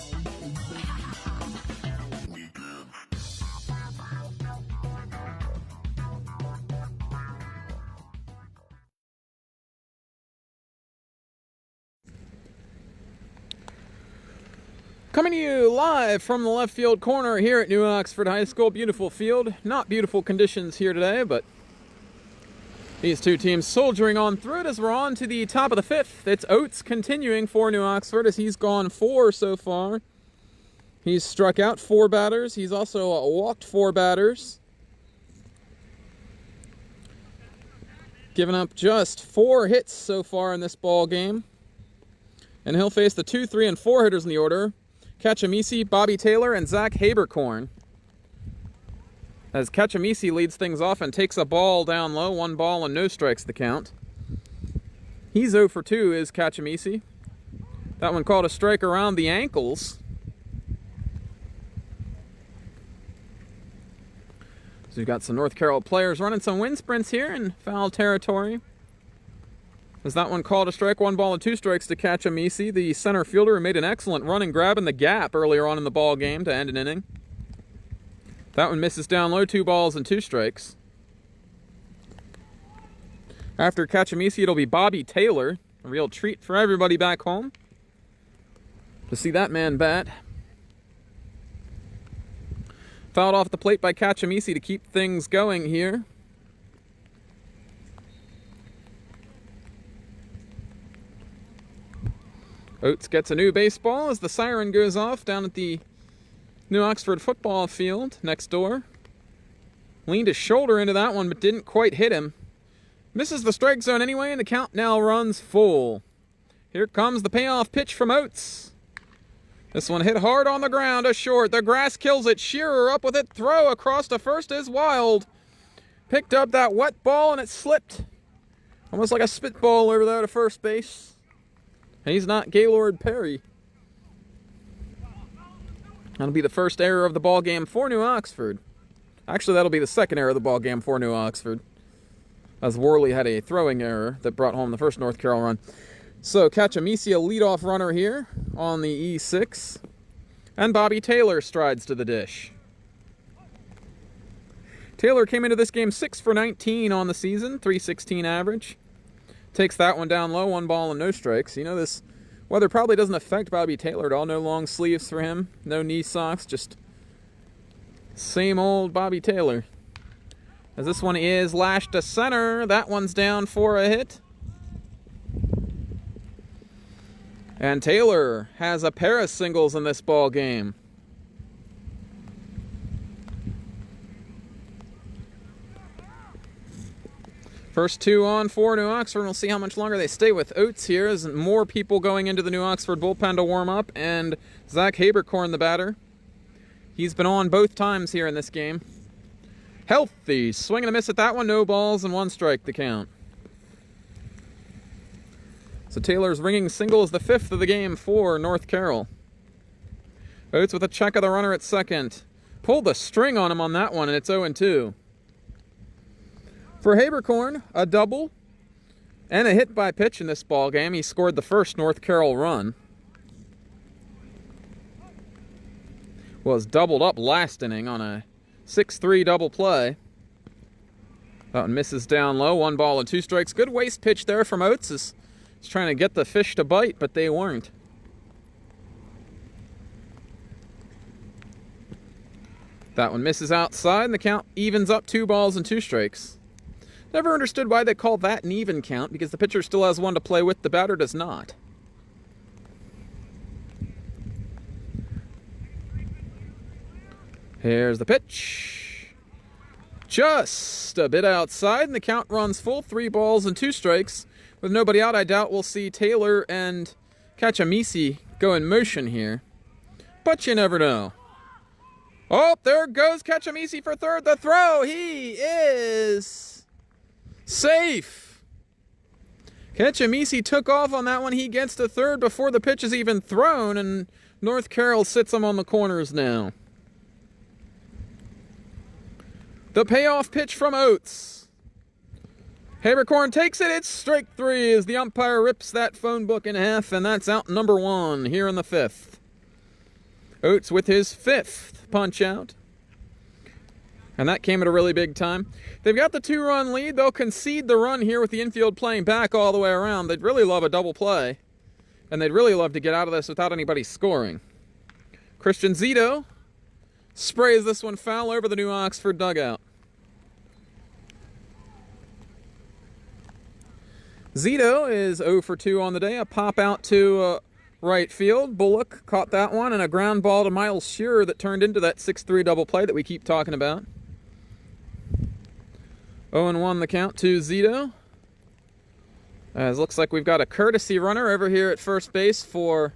Coming to you live from the left field corner here at New Oxford High School. Beautiful field. Not beautiful conditions here today, but these two teams soldiering on through it as we're on to the top of the 5th. It's Oates continuing for New Oxford as he's gone 4 so far. He's struck out 4 batters. He's also walked 4 batters. Given up just 4 hits so far in this ball game. And he'll face the 2, 3, and 4 hitters in the order. Cacciamisi, Bobby Taylor, and Zach Habercorn. As Cacciamisi leads things off and takes a ball down low, 1 ball and no strikes the count. He's 0 for 2 is Cacciamisi. That one called a strike around the ankles. So we've got some North Carroll players running some wind sprints here in foul territory. As that one called a strike, 1 ball and 2 strikes to Cacciamisi, the center fielder who made an excellent run and grab in the gap earlier on in the ball game to end an inning. That one misses down low, 2 balls and 2 strikes. After Cacciamisi, it'll be Bobby Taylor. A real treat for everybody back home to see that man bat. Fouled off the plate by Cacciamisi to keep things going here. Oates gets a new baseball as the siren goes off down at the New Oxford football field next door. Leaned his shoulder into that one but didn't quite hit him. Misses the strike zone anyway, and the count now runs full. Here comes the payoff pitch from Oates. This one hit hard on the ground, a short. The grass kills it. Shearer up with it. Throw across to first is wild. Picked up that wet ball and it slipped. Almost like a spitball over there to first base. And he's not Gaylord Perry. That'll be the first error of the ball game for New Oxford. Actually, that'll be the second error of the ball game for New Oxford, as Worley had a throwing error that brought home the first North Carroll run. So Cacciamisi, a leadoff runner here on the E6. And Bobby Taylor strides to the dish. Taylor came into this game 6 for 19 on the season, .316 average. Takes that one down low, 1 ball and no strikes. You know, this weather probably doesn't affect Bobby Taylor at all. No long sleeves for him, no knee socks, just same old Bobby Taylor. As this one is lashed to center, that one's down for a hit. And Taylor has a pair of singles in this ball game. First two on for New Oxford, and we'll see how much longer they stay with Oates here, as more people going into the New Oxford bullpen to warm up, and Zach Haberkorn, the batter. He's been on both times here in this game. Healthy, swing and a miss at that one, no balls and 1 strike the count. So Taylor's ringing single is the 5th of the game for North Carroll. Oates with a check of the runner at second. Pulled the string on him on that one, and it's 0-2. For Haberkorn, a double and a hit by pitch in this ball game. He scored the first North Carroll run. Was doubled up last inning on a 6-3 double play. That one misses down low. 1 ball and 2 strikes. Good waste pitch there from Oates. He's trying to get the fish to bite, but they weren't. That one misses outside, and the count evens up 2 balls and 2 strikes. Never understood why they call that an even count, because the pitcher still has 1 to play with, the batter does not. Here's the pitch. Just a bit outside, and the count runs full. 3 balls and 2 strikes. With nobody out, I doubt we'll see Taylor and Kachemisi go in motion here. But you never know. Oh, there goes Kachemisi for third. The throw, he is safe. Kachemisi took off on that one. He gets to third before the pitch is even thrown, and North Carroll sits him on the corners now. The payoff pitch from Oates. Haberkorn takes it. It's strike 3 as the umpire rips that phone book in half, and that's out number 1 here in the 5th. Oates with his 5th punch out. And that came at a really big time. They've got the 2-run lead. They'll concede the run here with the infield playing back all the way around. They'd really love a double play. And they'd really love to get out of this without anybody scoring. Christian Zito sprays this one foul over the New Oxford dugout. Zito is 0 for 2 on the day. A pop out to right field. Bullock caught that one, and a ground ball to Miles Shearer that turned into that 6-3 double play that we keep talking about. 0-1 the count to Zito. As looks like we've got a courtesy runner over here at first base for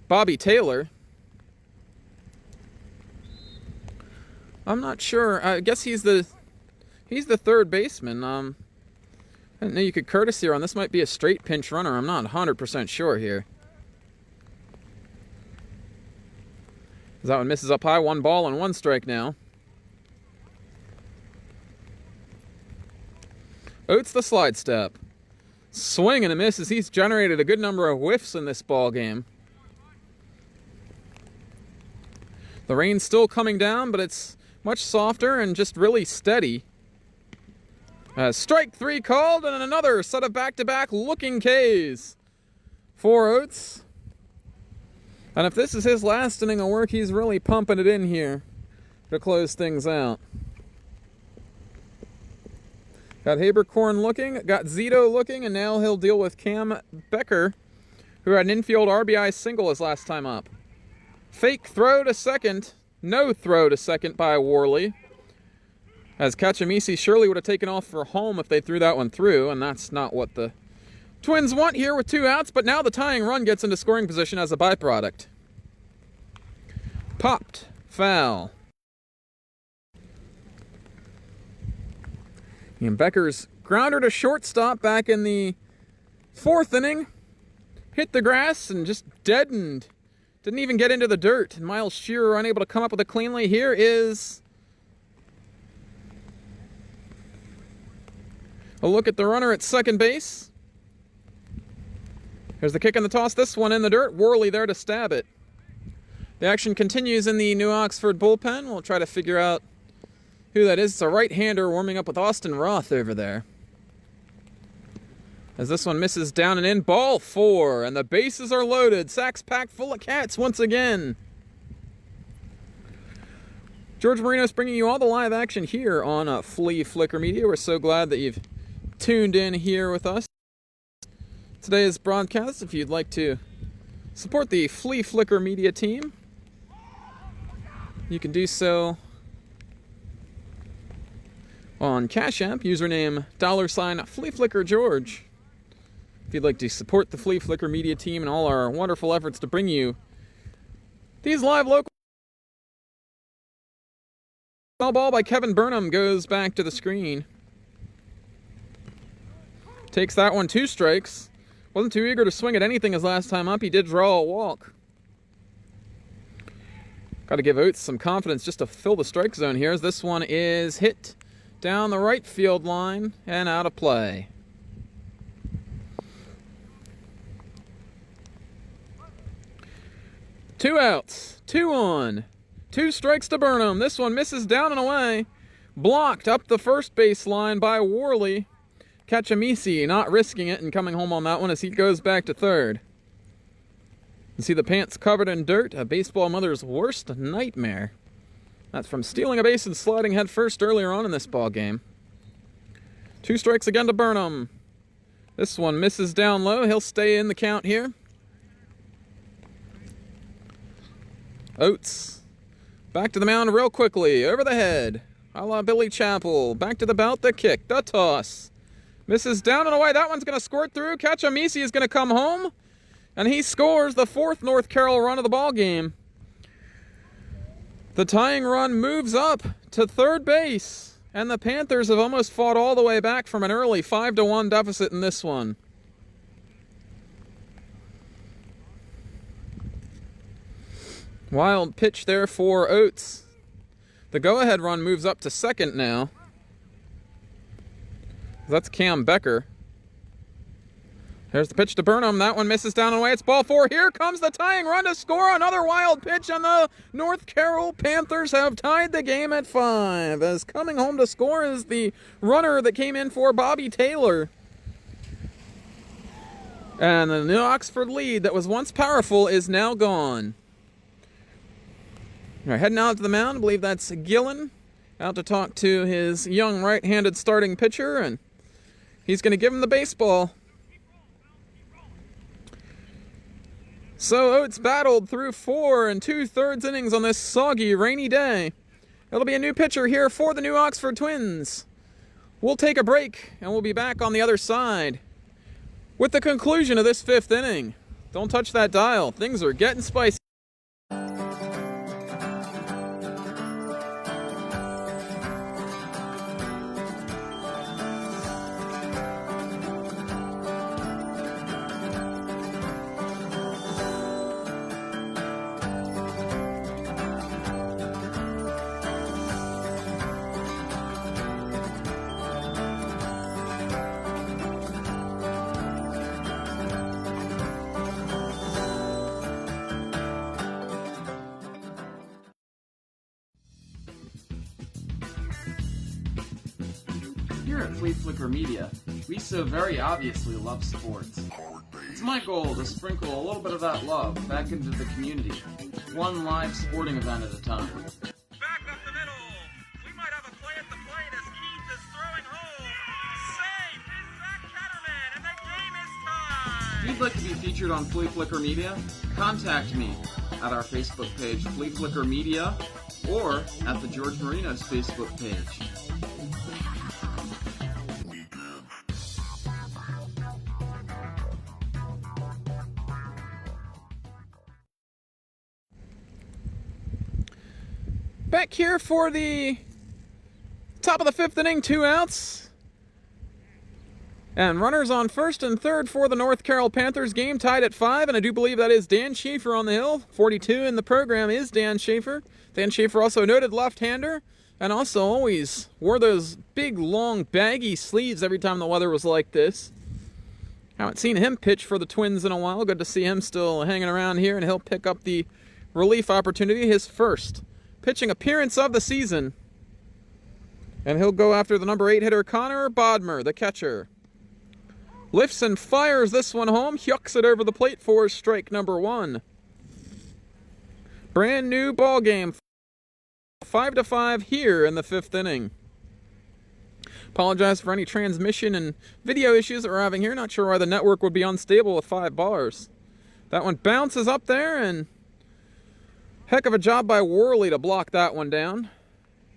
Bobby Taylor. I'm not sure. I guess he's the third baseman. I didn't know you could courtesy run. This might be a straight pinch runner. I'm not 100% sure here. That one misses up high. 1 ball and 1 strike now. Oates the slide step. Swing and a miss as he's generated a good number of whiffs in this ball game. The rain's still coming down, but it's much softer and just really steady. Strike 3 called, and another set of back-to-back looking Ks for Oates. And if this is his last inning of work, he's really pumping it in here to close things out. Got Haberkorn looking, got Zito looking, and now he'll deal with Cam Becker, who had an infield RBI single his last time up. Fake throw to second. No throw to second by Worley. As Kachemisi surely would have taken off for home if they threw that one through, and that's not what the Twins want here with 2 outs, but now the tying run gets into scoring position as a byproduct. Popped. Foul. And Becker's grounder to shortstop back in the 4th inning. Hit the grass and just deadened. Didn't even get into the dirt. And Miles Shearer unable to come up with it cleanly. Here is a look at the runner at second base. Here's the kick and the toss. This one in the dirt. Worley there to stab it. The action continues in the New Oxford bullpen. We'll try to figure out who that is. It's a right-hander warming up with Austin Roth over there. As this one misses down and in. Ball 4, and the bases are loaded. Sacks packed full of cats once again. George Marinos bringing you all the live action here on Fleaflicker Media. We're so glad that you've tuned in here with us. Today's broadcast, if you'd like to support the Fleaflicker Media team, you can do so on Cash App, username $Fleaflicker If you'd like to support the Fleaflicker Media team and all our wonderful efforts to bring you these live local. Foul ball by Kevin Burnham goes back to the screen. Takes that one, 2 strikes. Wasn't too eager to swing at anything his last time up. He did draw a walk. Got to give Oates some confidence just to fill the strike zone here, as this one is hit down the right field line and out of play. Two outs, 2 on. 2 strikes to Burnham. This one misses down and away. Blocked up the first base line by Worley. Kachamisi not risking it and coming home on that one as he goes back to third. You see the pants covered in dirt, a baseball mother's worst nightmare. That's from stealing a base and sliding head first earlier on in this ball game. 2 strikes again to Burnham. This one misses down low. He'll stay in the count here. Oates back to the mound real quickly, over the head. A la Billy Chappell. Back to the belt, the kick, the toss. Misses down and away. That one's going to squirt through. Kachamisi is going to come home. And he scores the 4th North Carroll run of the ball game. The tying run moves up to third base. And the Panthers have almost fought all the way back from an early 5-1 deficit in this one. Wild pitch there for Oates. The go-ahead run moves up to second now. That's Cam Becker. There's the pitch to Burnham. That one misses down and away. It's ball 4. Here comes the tying run to score. Another wild pitch, and the North Carroll Panthers have tied the game at 5. As coming home to score is the runner that came in for Bobby Taylor. And the New Oxford lead that was once powerful is now gone. All right, heading out to the mound. I believe that's Gillen out to talk to his young right-handed starting pitcher, and he's going to give him the baseball. So Oates battled through 4 2/3 innings on this soggy, rainy day. It'll be a new pitcher here for the New Oxford Twins. We'll take a break, and we'll be back on the other side with the conclusion of this 5th inning. Don't touch that dial. Things are getting spicy. Here at Fleaflicker Media, we so very obviously love sports. It's my goal to sprinkle a little bit of that love back into the community, one live sporting event at a time. Back up the middle. We might have a play at the plate as Keith is throwing home. Safe is Zach Catterman, and the game is tied. If you'd like to be featured on Fleaflicker Media, contact me at our Facebook page, Fleaflicker Media, or at the George Marinos Facebook page. Back here for the top of the 5th inning, 2 outs. And runners on first and third for the North Carroll Panthers. Game tied at 5, and I do believe that is Dan Schaefer on the hill. 42 in the program is Dan Schaefer. Dan Schaefer also a noted left-hander, and also always wore those big, long, baggy sleeves every time the weather was like this. Haven't seen him pitch for the Twins in a while. Good to see him still hanging around here, and he'll pick up the relief opportunity, his first pitching appearance of the season. And he'll go after the number 8 hitter, Connor Bodmer, the catcher. Lifts and fires this one home. Hucks it over the plate for strike number 1. Brand new ball game. 5-5 here in the 5th inning. Apologize for any transmission and video issues that we're having here. Not sure why the network would be unstable with 5 bars. That one bounces up there, and heck of a job by Worley to block that one down.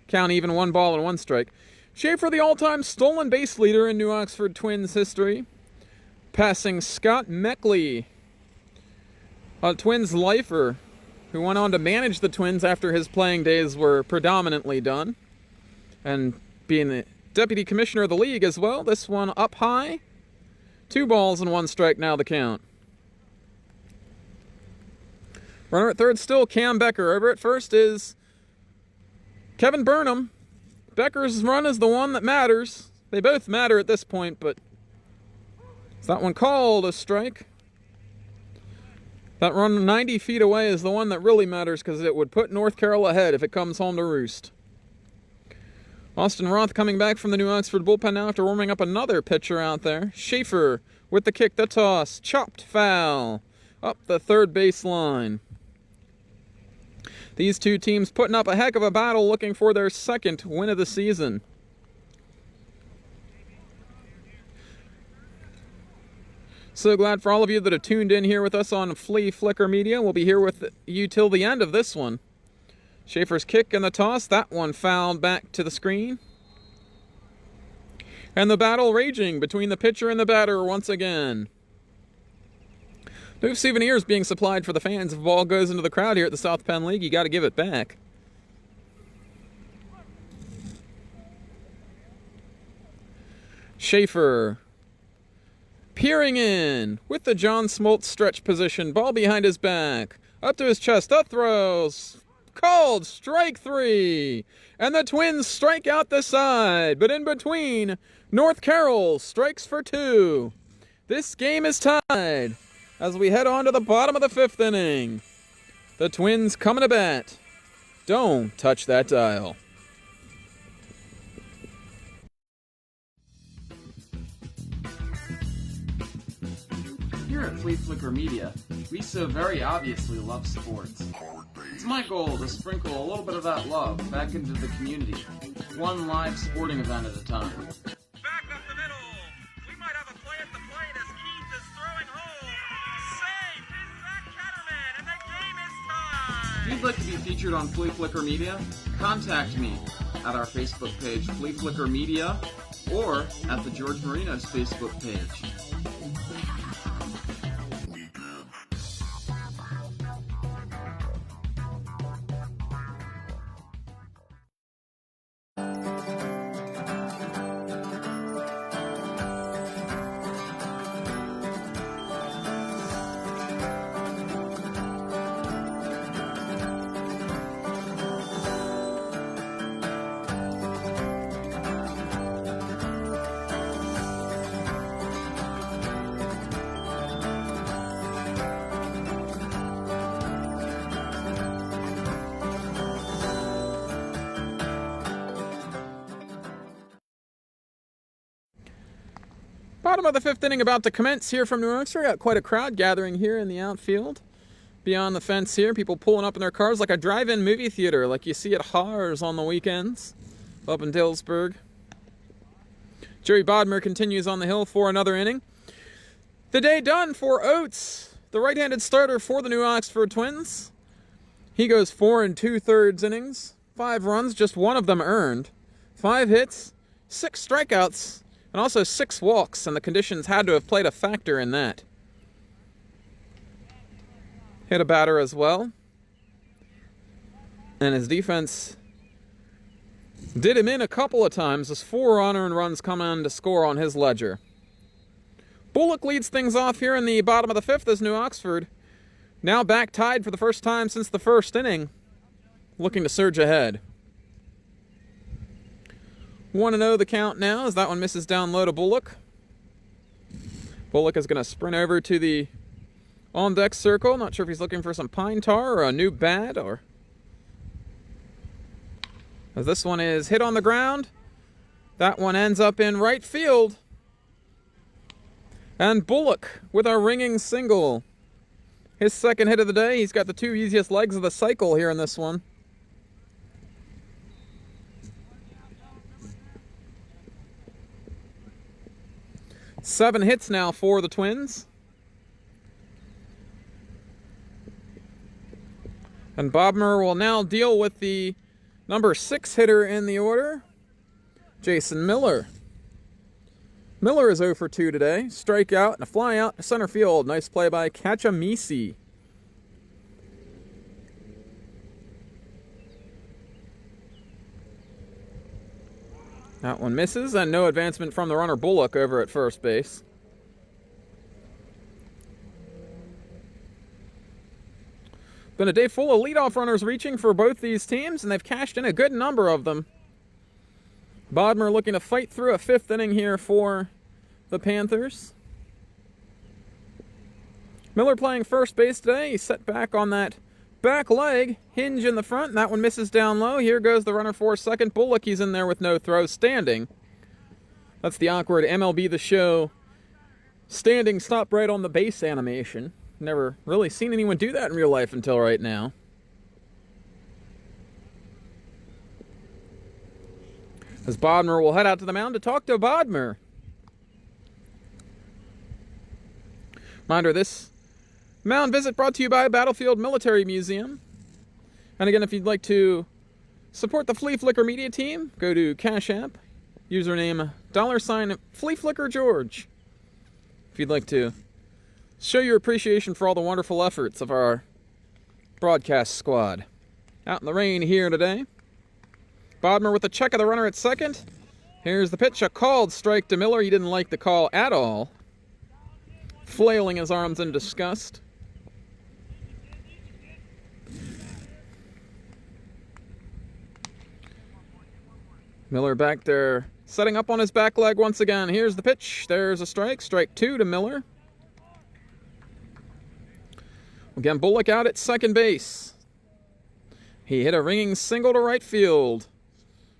Count even, 1 ball and 1 strike. Schaefer, the all-time stolen base leader in New Oxford Twins history, passing Scott Meckley, a Twins lifer who went on to manage the Twins after his playing days were predominantly done, and being the deputy commissioner of the league as well. This one up high. 2 balls and 1 strike now the count. Runner at third still Cam Becker. Over at first is Kevin Burnham. Becker's run is the one that matters. They both matter at this point, but is that one called a strike? That run 90 feet away is the one that really matters because it would put North Carroll ahead if it comes home to roost. Austin Roth coming back from the New Oxford bullpen now after warming up another pitcher out there. Schaefer with the kick, the toss, chopped foul up the third base line. These two teams putting up a heck of a battle looking for their second win of the season. So glad for all of you that have tuned in here with us on Fleaflicker Media. We'll be here with you till the end of this one. Schaefer's kick and the toss, that one fouled back to the screen. And the battle raging between the pitcher and the batter once again. New souvenirs being supplied for the fans. If a ball goes into the crowd here at the South Penn League, you got to give it back. Schaefer peering in with the John Smoltz stretch position. Ball behind his back. Up to his chest. Up throws. Called strike 3. And the Twins strike out the side. But in between, North Carroll strikes for 2. This game is tied as we head on to the bottom of the 5th inning. The Twins coming to bat. Don't touch that dial. Here at Fleaflicker Media, we so very obviously love sports. It's my goal to sprinkle a little bit of that love back into the community, one live sporting event at a time. Back up the middle. We might have a play at the plate as Keith is throwing home. Safe is that Catterman, and the game is tied. If you'd like to be featured on Fleaflicker Media, contact me at our Facebook page, Fleaflicker Media, or at the George Marinos Facebook page. Bottom of the 5th inning about to commence here from New Oxford. Got quite a crowd gathering here in the outfield. Beyond the fence here, people pulling up in their cars like a drive-in movie theater like you see at Haars on the weekends up in Dillsburg. Jerry Bodmer continues on the hill for another inning. The day done for Oates, the right-handed starter for the New Oxford Twins. He goes 4 2/3 innings, 5 runs, just 1 of them earned, 5 hits, 6 strikeouts, and also 6 walks, and the conditions had to have played a factor in that. Hit a batter as well. And his defense did him in a couple of times as 4 unearned runs come in to score on his ledger. Bullock leads things off here in the bottom of the 5th as New Oxford, now back tied for the first time since the 1st inning, looking to surge ahead. 1-0 the count now as that one misses down low to Bullock. Bullock is going to sprint over to the on-deck circle. Not sure if he's looking for some pine tar or a new bat, or as this one is hit on the ground. That one ends up in right field. And Bullock with a ringing single. His second hit of the day. He's got the 2 easiest legs of the cycle here in this one. Seven hits now for the Twins. And Bodmer will now deal with the number 6 hitter in the order, Jason Miller. Miller is 0 for 2 today. Strikeout and a fly out to center field. Nice play by Kachamisi. That one misses, and no advancement from the runner Bullock over at first base. Been a day full of leadoff runners reaching for both these teams, and they've cashed in a good number of them. Bodmer looking to fight through a 5th inning here for the Panthers. Miller playing first base today. He's set back on that back leg, hinge in the front, and that one misses down low. Here goes the runner for second. Bullock, he's in there with no throw, standing. That's the awkward MLB The Show standing stop right on the base animation. Never really seen anyone do that in real life until right now. As Bodmer will head out to the mound to talk to Bodmer. Reminder, this mound visit brought to you by Battlefield Military Museum. And again, if you'd like to support the Fleaflicker Media team, go to Cash App, username $FleaflickerGeorge. If you'd like to show your appreciation for all the wonderful efforts of our broadcast squad. Out in the rain here today. Bodmer with the check of the runner at second. Here's the pitch, a called strike to Miller. He didn't like the call at all. Flailing his arms in disgust. Miller back there, setting up on his back leg once again. Here's the pitch. There's a strike. Strike 2 to Miller. Again, Bullock out at second base. He hit a ringing single to right field.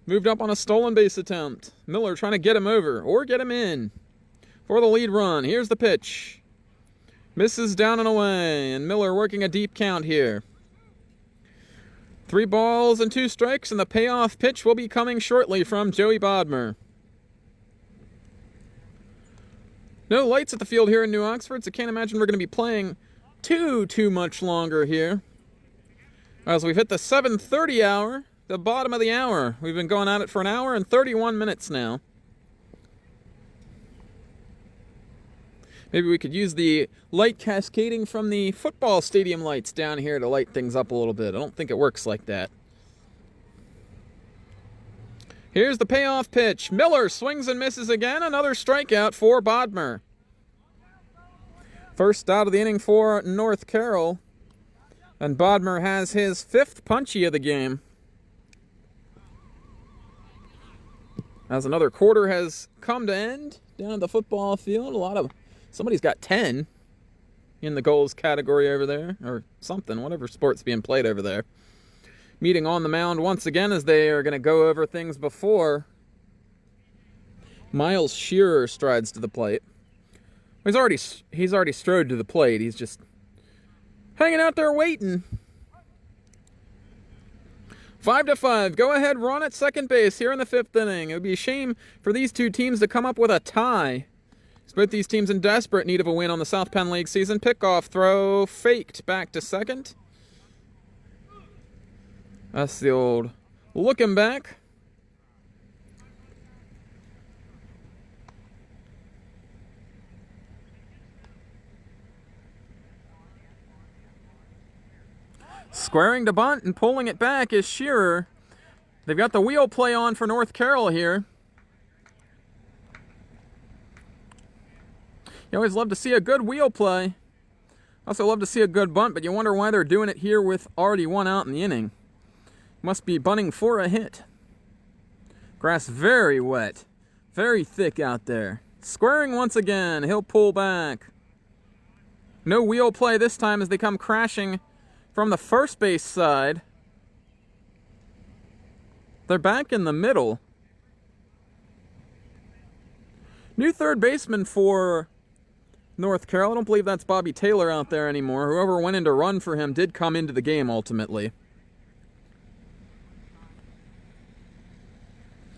Moved up on a stolen base attempt. Miller trying to get him over or get him in for the lead run. Here's the pitch. Misses down and away, and Miller working a deep count here. 3 balls and 2 strikes, and the payoff pitch will be coming shortly from Joey Bodmer. No lights at the field here in New Oxford, so can't imagine we're going to be playing too much longer here. As we've hit the 7:30 hour, the bottom of the hour. We've been going at it for an hour and 31 minutes now. Maybe we could use the light cascading from the football stadium lights down here to light things up a little bit. I don't think it works like that. Here's the payoff pitch. Miller swings and misses again. Another strikeout for Bodmer. First out of the inning for North Carroll. And Bodmer has his 5th punchy of the game. As another quarter has come to end down at the football field. Somebody's got 10 in the goals category over there, or something, whatever sport's being played over there. Meeting on the mound once again as they are going to go over things before Miles Shearer strides to the plate. He's already strode to the plate. He's just hanging out there waiting. 5-5. Go ahead run at second base here in the 5th inning. It would be a shame for these two teams to come up with a tie. Both these teams in desperate need of a win on the South Penn League season. Pickoff throw faked back to second. That's the old looking back. Squaring to bunt and pulling it back is Shearer. They've got the wheel play on for North Carroll here. You always love to see a good wheel play. Also love to see a good bunt, but you wonder why they're doing it here with already 1 out in the inning. Must be bunting for a hit. Grass very wet. Very thick out there. Squaring once again. He'll pull back. No wheel play this time as they come crashing from the first base side. They're back in the middle. New third baseman for North Carroll. I don't believe that's Bobby Taylor out there anymore. Whoever went in to run for him did come into the game ultimately.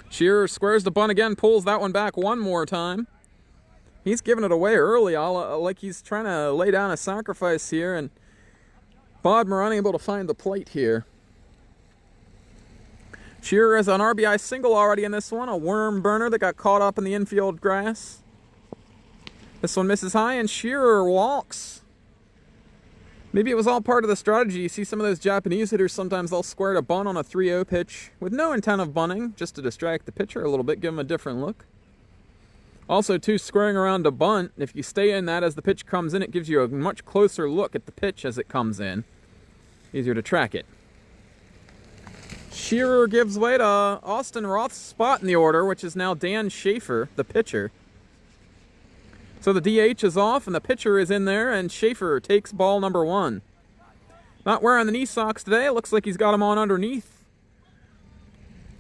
Shearer squares the bunt again, pulls that one back one more time. He's giving it away early, like he's trying to lay down a sacrifice here, and Bodmer unable to find the plate here. Shearer has an RBI single already in this one, a worm burner that got caught up in the infield grass. This one misses high, and Shearer walks. Maybe it was all part of the strategy. You see some of those Japanese hitters, sometimes they'll square a bunt on a 3-0 pitch with no intent of bunting, just to distract the pitcher a little bit, give him a different look. Also, too, squaring around a bunt, if you stay in that as the pitch comes in, it gives you a much closer look at the pitch as it comes in. Easier to track it. Shearer gives way to Austin Roth's spot in the order, which is now Dan Schaefer, the pitcher. So the DH is off, and the pitcher is in there, and Schaefer takes ball number 1. Not wearing the knee socks today. It looks like he's got them on underneath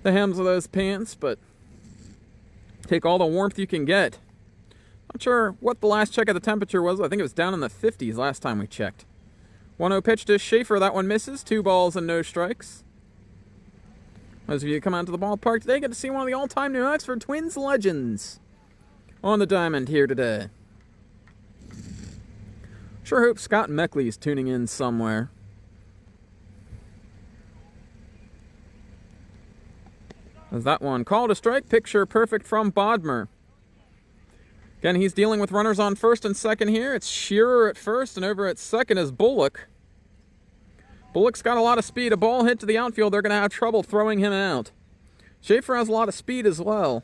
the hems of those pants, but take all the warmth you can get. Not sure what the last check of the temperature was. I think it was down in the 50s last time we checked. 1-0 pitch to Schaefer. That one misses. 2 balls and no strikes. Those of you who come out to the ballpark today get to see one of the all-time New Oxford Twins legends on the diamond here today. Sure hope Scott Meckley's tuning in somewhere. As that one called a strike, picture perfect from Bodmer. Again, he's dealing with runners on first and second here. It's Shearer at first, and over at second is Bullock. Bullock's got a lot of speed. A ball hit to the outfield, they're going to have trouble throwing him out. Schaefer has a lot of speed as well.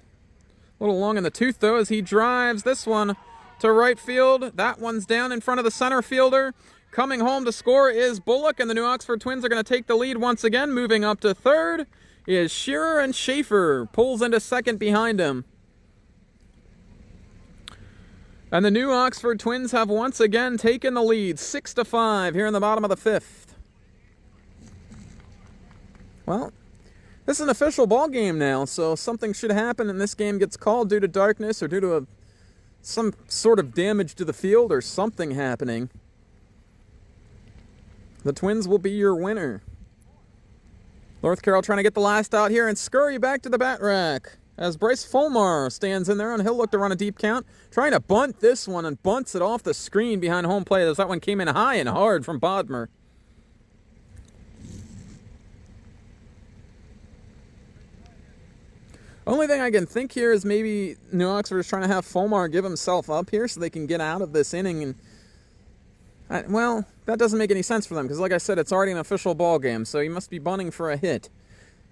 A little long in the tooth, though, as he drives this one to right field. That one's down in front of the center fielder. Coming home to score is Bullock, and the New Oxford Twins are going to take the lead once again. Moving up to third is Shearer, and Schaefer pulls into second behind him. And the New Oxford Twins have once again taken the lead, 6-5 here in the bottom of the 5th. Well, this is an official ball game now, so something should happen and this game gets called due to darkness or due to some sort of damage to the field or something happening. The Twins will be your winner. North Carroll trying to get the last out here and scurry back to the bat rack as Bryce Fulmar stands in there, and he'll look to run a deep count. Trying to bunt this one and bunts it off the screen behind home plate as that one came in high and hard from Bodmer. Only thing I can think here is maybe New Oxford is trying to have Fulmar give himself up here so they can get out of this inning. And well, that doesn't make any sense for them because, like I said, it's already an official ball game, so he must be bunting for a hit.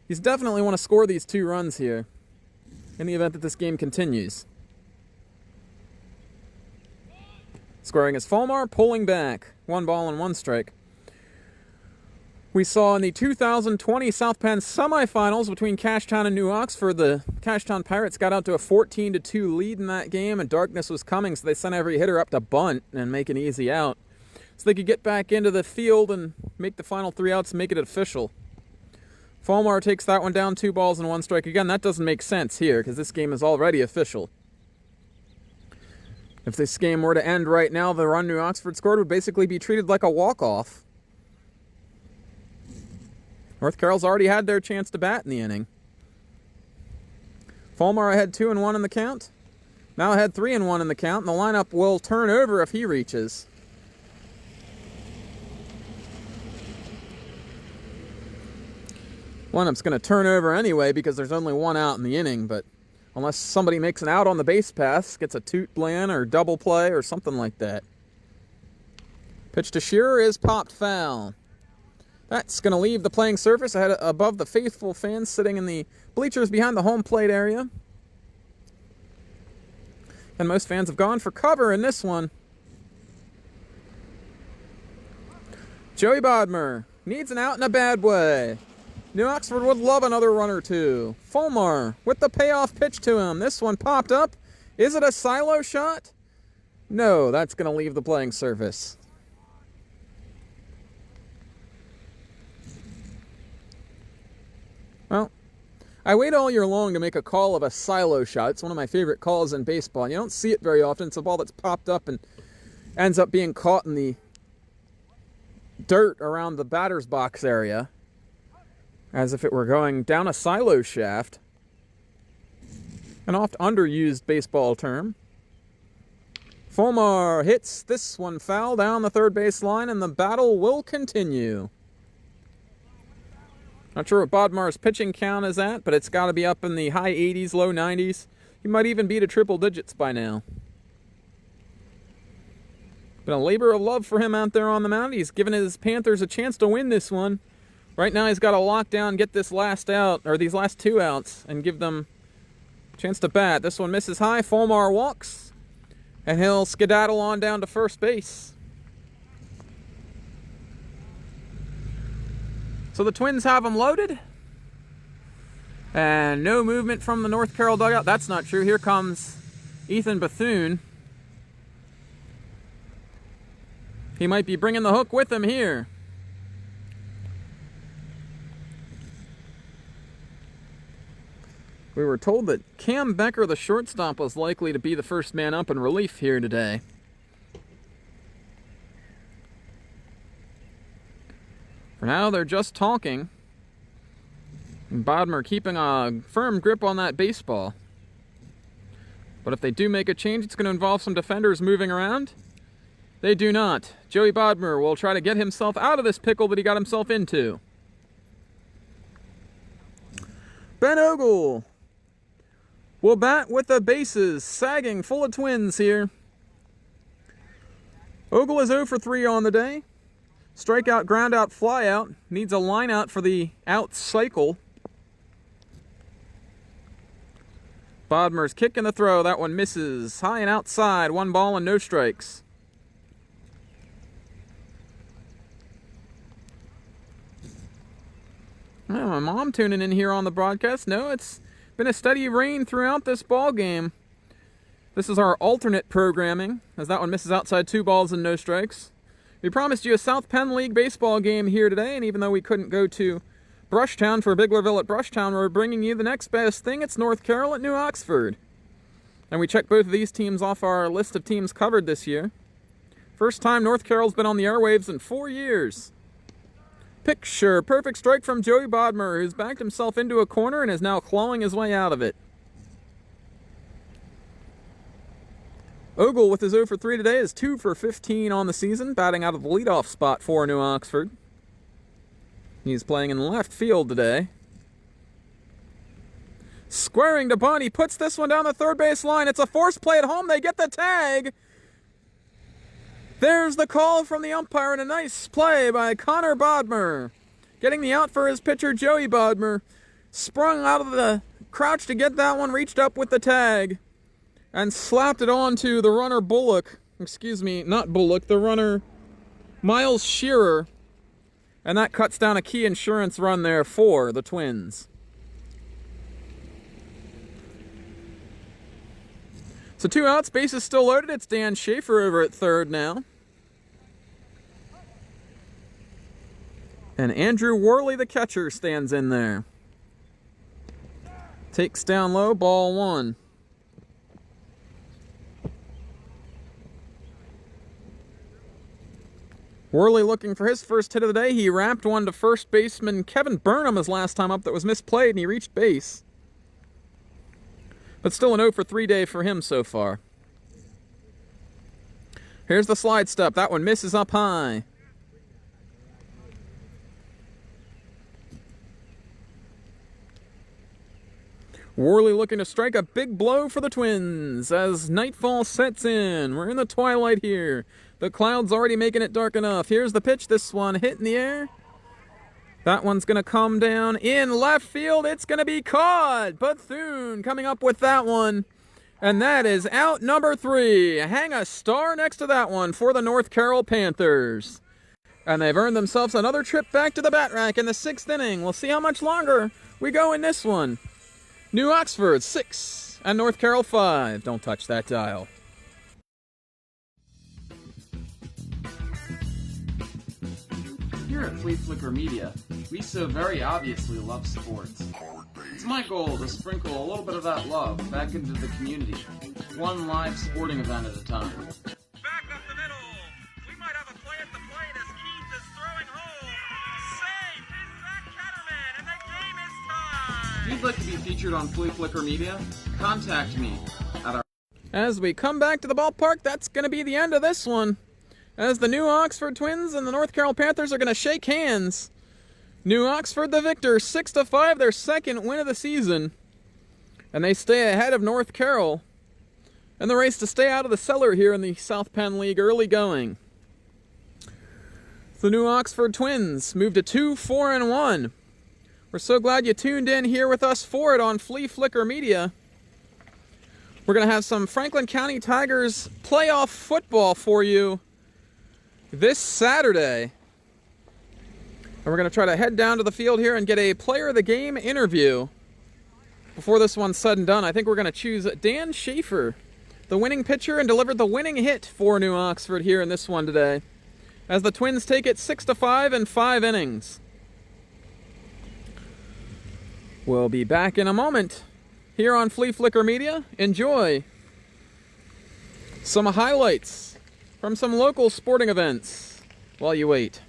He's definitely want to score these 2 runs here in the event that this game continues. Scoring is Fulmar, pulling back. 1 ball and 1 strike. We saw in the 2020 South Penn semifinals between Cashtown and New Oxford, the Cashtown Pirates got out to a 14-2 lead in that game, and darkness was coming, so they sent every hitter up to bunt and make an easy out, so they could get back into the field and make the final 3 outs and make it official. Fulmar takes that one down, 2 balls and 1 strike. Again, that doesn't make sense here because this game is already official. If this game were to end right now, the run New Oxford scored would basically be treated like a walk-off. North Carroll's already had their chance to bat in the inning. Fulmar ahead 2-1 in the count. Now ahead 3-1 in the count, and the lineup will turn over if he reaches. Lineup's going to turn over anyway because there's only 1 out in the inning, but unless somebody makes an out on the base pass, gets a toot bland or double play or something like that. Pitch to Shearer is popped foul. That's going to leave the playing surface ahead above the faithful fans sitting in the bleachers behind the home plate area. And most fans have gone for cover in this one. Joey Bodmer needs an out in a bad way. New Oxford would love another run or 2. Fulmar with the payoff pitch to him. This one popped up. Is it a silo shot? No, that's going to leave the playing surface. Well, I wait all year long to make a call of a silo shot. It's one of my favorite calls in baseball. You don't see it very often. It's a ball that's popped up and ends up being caught in the dirt around the batter's box area, as if it were going down a silo shaft. An oft underused baseball term. Fulmar hits this one foul down the third base line, and the battle will continue. Not sure what Bodmar's pitching count is at, but it's got to be up in the high 80s, low 90s. He might even be to triple digits by now. Been a labor of love for him out there on the mound. He's given his Panthers a chance to win this one. Right now he's got to lock down, get this last out, or these last 2 outs, and give them a chance to bat. This one misses high. Fulmar walks, and he'll skedaddle on down to first base. So the Twins have him loaded. And no movement from the North Carroll dugout. That's not true. Here comes Ethan Bethune. He might be bringing the hook with him here. We were told that Cam Becker, the shortstop, was likely to be the first man up in relief here today. For now, they're just talking. And Bodmer keeping a firm grip on that baseball. But if they do make a change, it's going to involve some defenders moving around. They do not. Joey Bodmer will try to get himself out of this pickle that he got himself into. Ben Ogle will bat with the bases sagging, full of Twins here. Ogle is 0 for 3 on the day. Strikeout, ground out, fly out. Needs a line out for the out cycle. Bodmer's kicking the throw. That one misses. High and outside. 1 ball and no strikes. Well, my mom tuning in here on the broadcast. No, it's been a steady rain throughout this ball game. This is our alternate programming, as that one misses outside. 2 balls and no strikes. We promised you a South Penn League baseball game here today, and even though we couldn't go to Brushtown for Biglerville at Brushtown, we're bringing you the next best thing. It's North Carroll at New Oxford. And we checked both of these teams off our list of teams covered this year. First time North Carroll's been on the airwaves in 4 years. Picture perfect strike from Joey Bodmer, who's backed himself into a corner and is now clawing his way out of it. Ogle with his 0 for 3 today is 2 for 15 on the season, batting out of the leadoff spot for New Oxford. He's playing in left field today. Squaring to bunt, he puts this one down the third base line. It's a force play at home. They get the tag. There's the call from the umpire, and a nice play by Connor Bodmer. Getting the out for his pitcher, Joey Bodmer. Sprung out of the crouch to get that one, reached up with the tag, and slapped it onto the runner Bullock. Excuse me, not Bullock, the runner Miles Shearer. And that cuts down a key insurance run there for the Twins. So 2 outs, bases still loaded. It's Dan Schaefer over at third now. And Andrew Worley, the catcher, stands in there. Takes down low, ball 1. Worley looking for his first hit of the day. He wrapped one to first baseman Kevin Burnham his last time up that was misplayed, and he reached base. But still an 0 for 3 day for him so far. Here's the slide step. That one misses up high. Worley looking to strike a big blow for the Twins as nightfall sets in. We're in the twilight here. The clouds already making it dark enough. Here's the pitch. This one hit in the air. That one's going to come down in left field. It's going to be caught. Bethune coming up with that one. And that is out number 3. Hang a star next to that one for the North Carroll Panthers. And they've earned themselves another trip back to the bat rack in the 6th inning. We'll see how much longer we go in this one. New Oxford 6 and North Carroll 5. Don't touch that dial. Here at Fleaflicker Media, we so very obviously love sports. It's my goal to sprinkle a little bit of that love back into the community, one live sporting event at a time. Back up the middle. We might have a play at the plate as Keith is throwing home. Safe is that Catterman, and the game is tied. If you'd like to be featured on Fleaflicker Media, contact me at our... As we come back to the ballpark, that's going to be the end of this one, as the New Oxford Twins and the North Carroll Panthers are going to shake hands New Oxford the victor, 6-5, their second win of the season. And they stay ahead of North Carroll in the race to stay out of the cellar here in the South Penn League early going. The New Oxford Twins move to 2-4-1. We're so glad you tuned in here with us for it on Fleaflicker Media. We're going to have some Franklin County Tigers playoff football for you this Saturday. And we're going to try to head down to the field here and get a player of the game interview. Before this one's said and done, I think we're going to choose Dan Schaefer, the winning pitcher, and delivered the winning hit for New Oxford here in this one today, as the Twins take it 6-5 in 5 innings. We'll be back in a moment here on Fleaflicker Media. Enjoy some highlights from some local sporting events while you wait.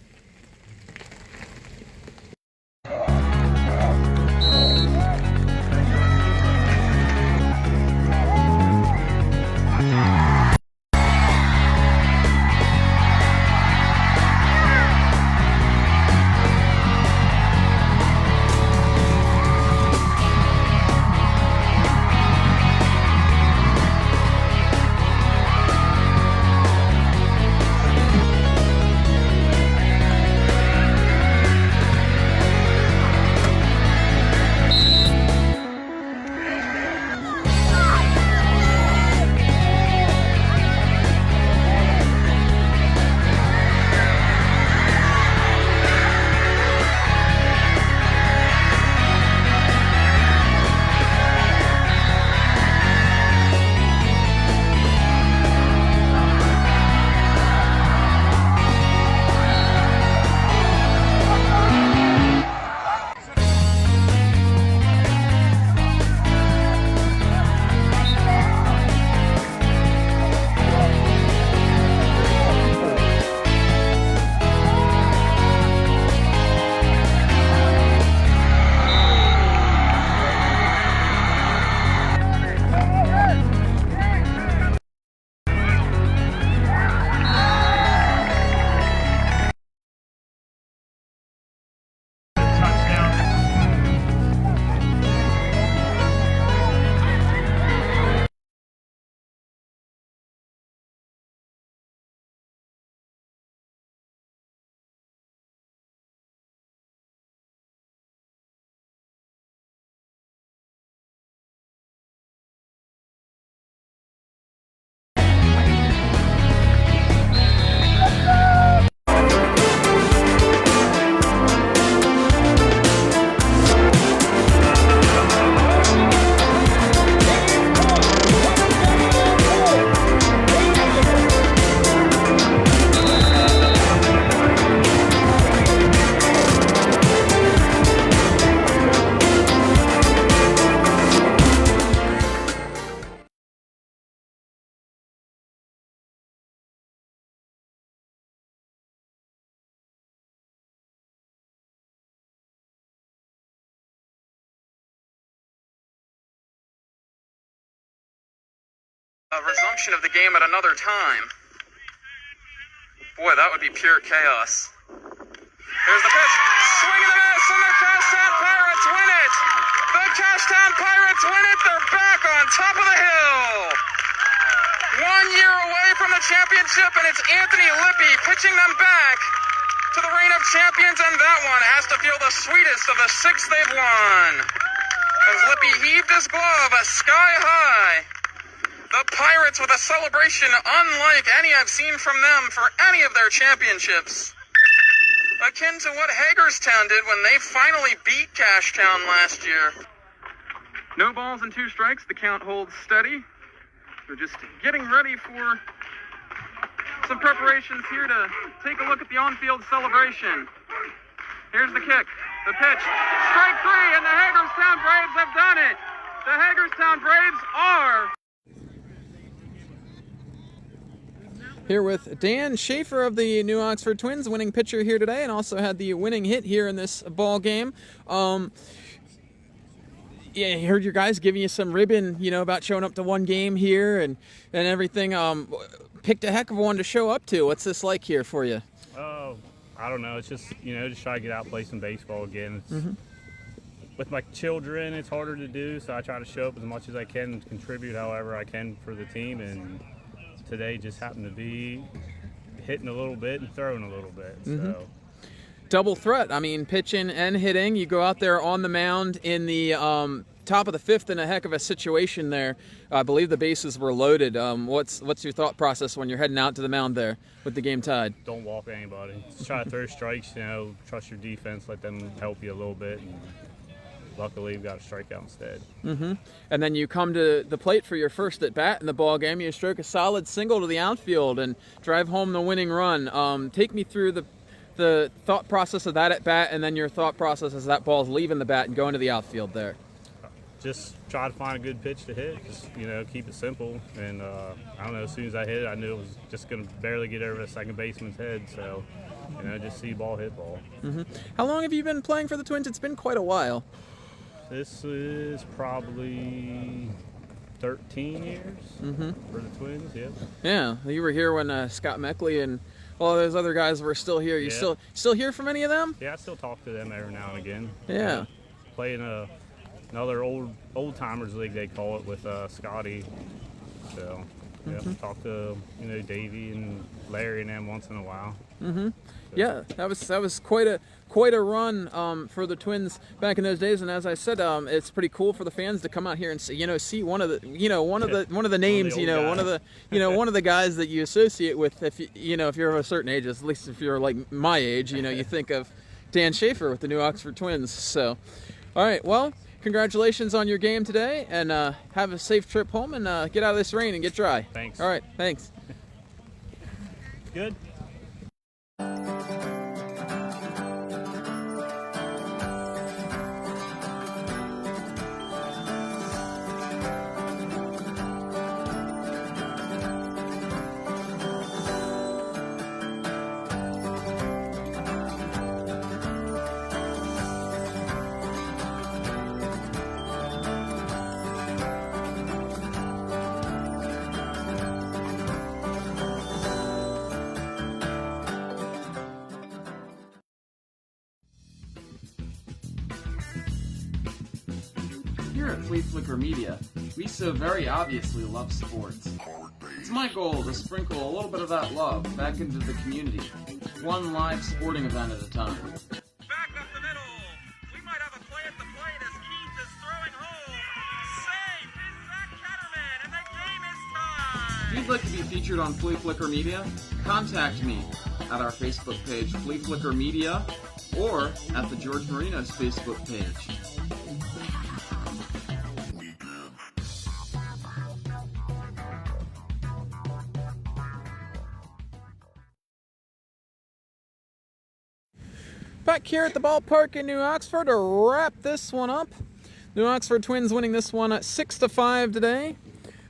A resumption of the game at another time. Boy, that would be pure chaos. There's the pitch. Swing and a miss, and the Cashtown Pirates win it. The Cashtown Pirates win it. They're back on top of the hill. 1 year away from the championship, and it's Anthony Lippy pitching them back to the reign of champions, and that one has to feel the sweetest of the 6 they've won. As Lippy heaved his glove sky high. The Pirates with a celebration unlike any I've seen from them for any of their championships. Akin to what Hagerstown did when they finally beat Cashtown last year. No balls and 2 strikes. The count holds steady. We're just getting ready for some preparations here to take a look at the on-field celebration. Here's the kick, the pitch, strike 3, and the Hagerstown Braves have done it. The Hagerstown Braves are... Here with Dan Schaefer of the New Oxford Twins, winning pitcher here today, and also had the winning hit here in this ball game. Yeah, I heard your guys giving you some ribbon, about showing up to one game here and everything. Picked a heck of a one to show up to. What's this like here for you? Oh, I don't know. It's just, just try to get out and play some baseball again. With my children, it's harder to do, so I try to show up as much as I can and contribute however I can for the team. And today just happened to be hitting a little bit and throwing a little bit. So. Double threat. I mean, pitching and hitting. You go out there on the mound in the top of the fifth in a heck of a situation there. I believe the bases were loaded. What's your thought process when you're heading out to the mound there with the game tied? Don't walk anybody. Just try to throw strikes, trust your defense, let them help you a little bit. And luckily, we got a strikeout instead. And then you come to the plate for your first at bat in the ball game. You stroke a solid single to the outfield and drive home the winning run. Take me through the thought process of that at bat, and then your thought process as that ball's leaving the bat and going to the outfield there. Just try to find a good pitch to hit. Just keep it simple. And I don't know. As soon as I hit it, I knew it was just going to barely get over the second baseman's head. So, just see ball, hit ball. How long have you been playing for the Twins? It's been quite a while. This is probably 13 years for the Twins. Yep. Yeah, you were here when Scott Meckley and all those other guys were still here. You still hear from any of them? Yeah, I still talk to them every now and again. Yeah. Playing another old timers league, they call it, with Scotty. So talk to Davey and Larry and them once in a while. Yeah, that was quite a run for the Twins back in those days. And as I said, it's pretty cool for the fans to come out here and see one of the names, one of the guys that you associate with. If if you're of a certain age, at least if you're like my age, you think of Dan Schaefer with the New Oxford Twins. So, all right, well, congratulations on your game today, and have a safe trip home, and get out of this rain and get dry. Thanks. All right, thanks. Good. Here at Fleaflicker Media, we so very obviously love sports. It's my goal to sprinkle a little bit of that love back into the community, one live sporting event at a time. Back up the middle. We might have a play at the plate as Keith is throwing home. Safe is Zach Ketterman, and the game is tied. If you'd like to be featured on Fleaflicker Media, contact me at our Facebook page, Fleaflicker Media, or at the George Marinos Facebook page. Back here at the ballpark in New Oxford to wrap this one up. New Oxford Twins winning this one at 6-5 today.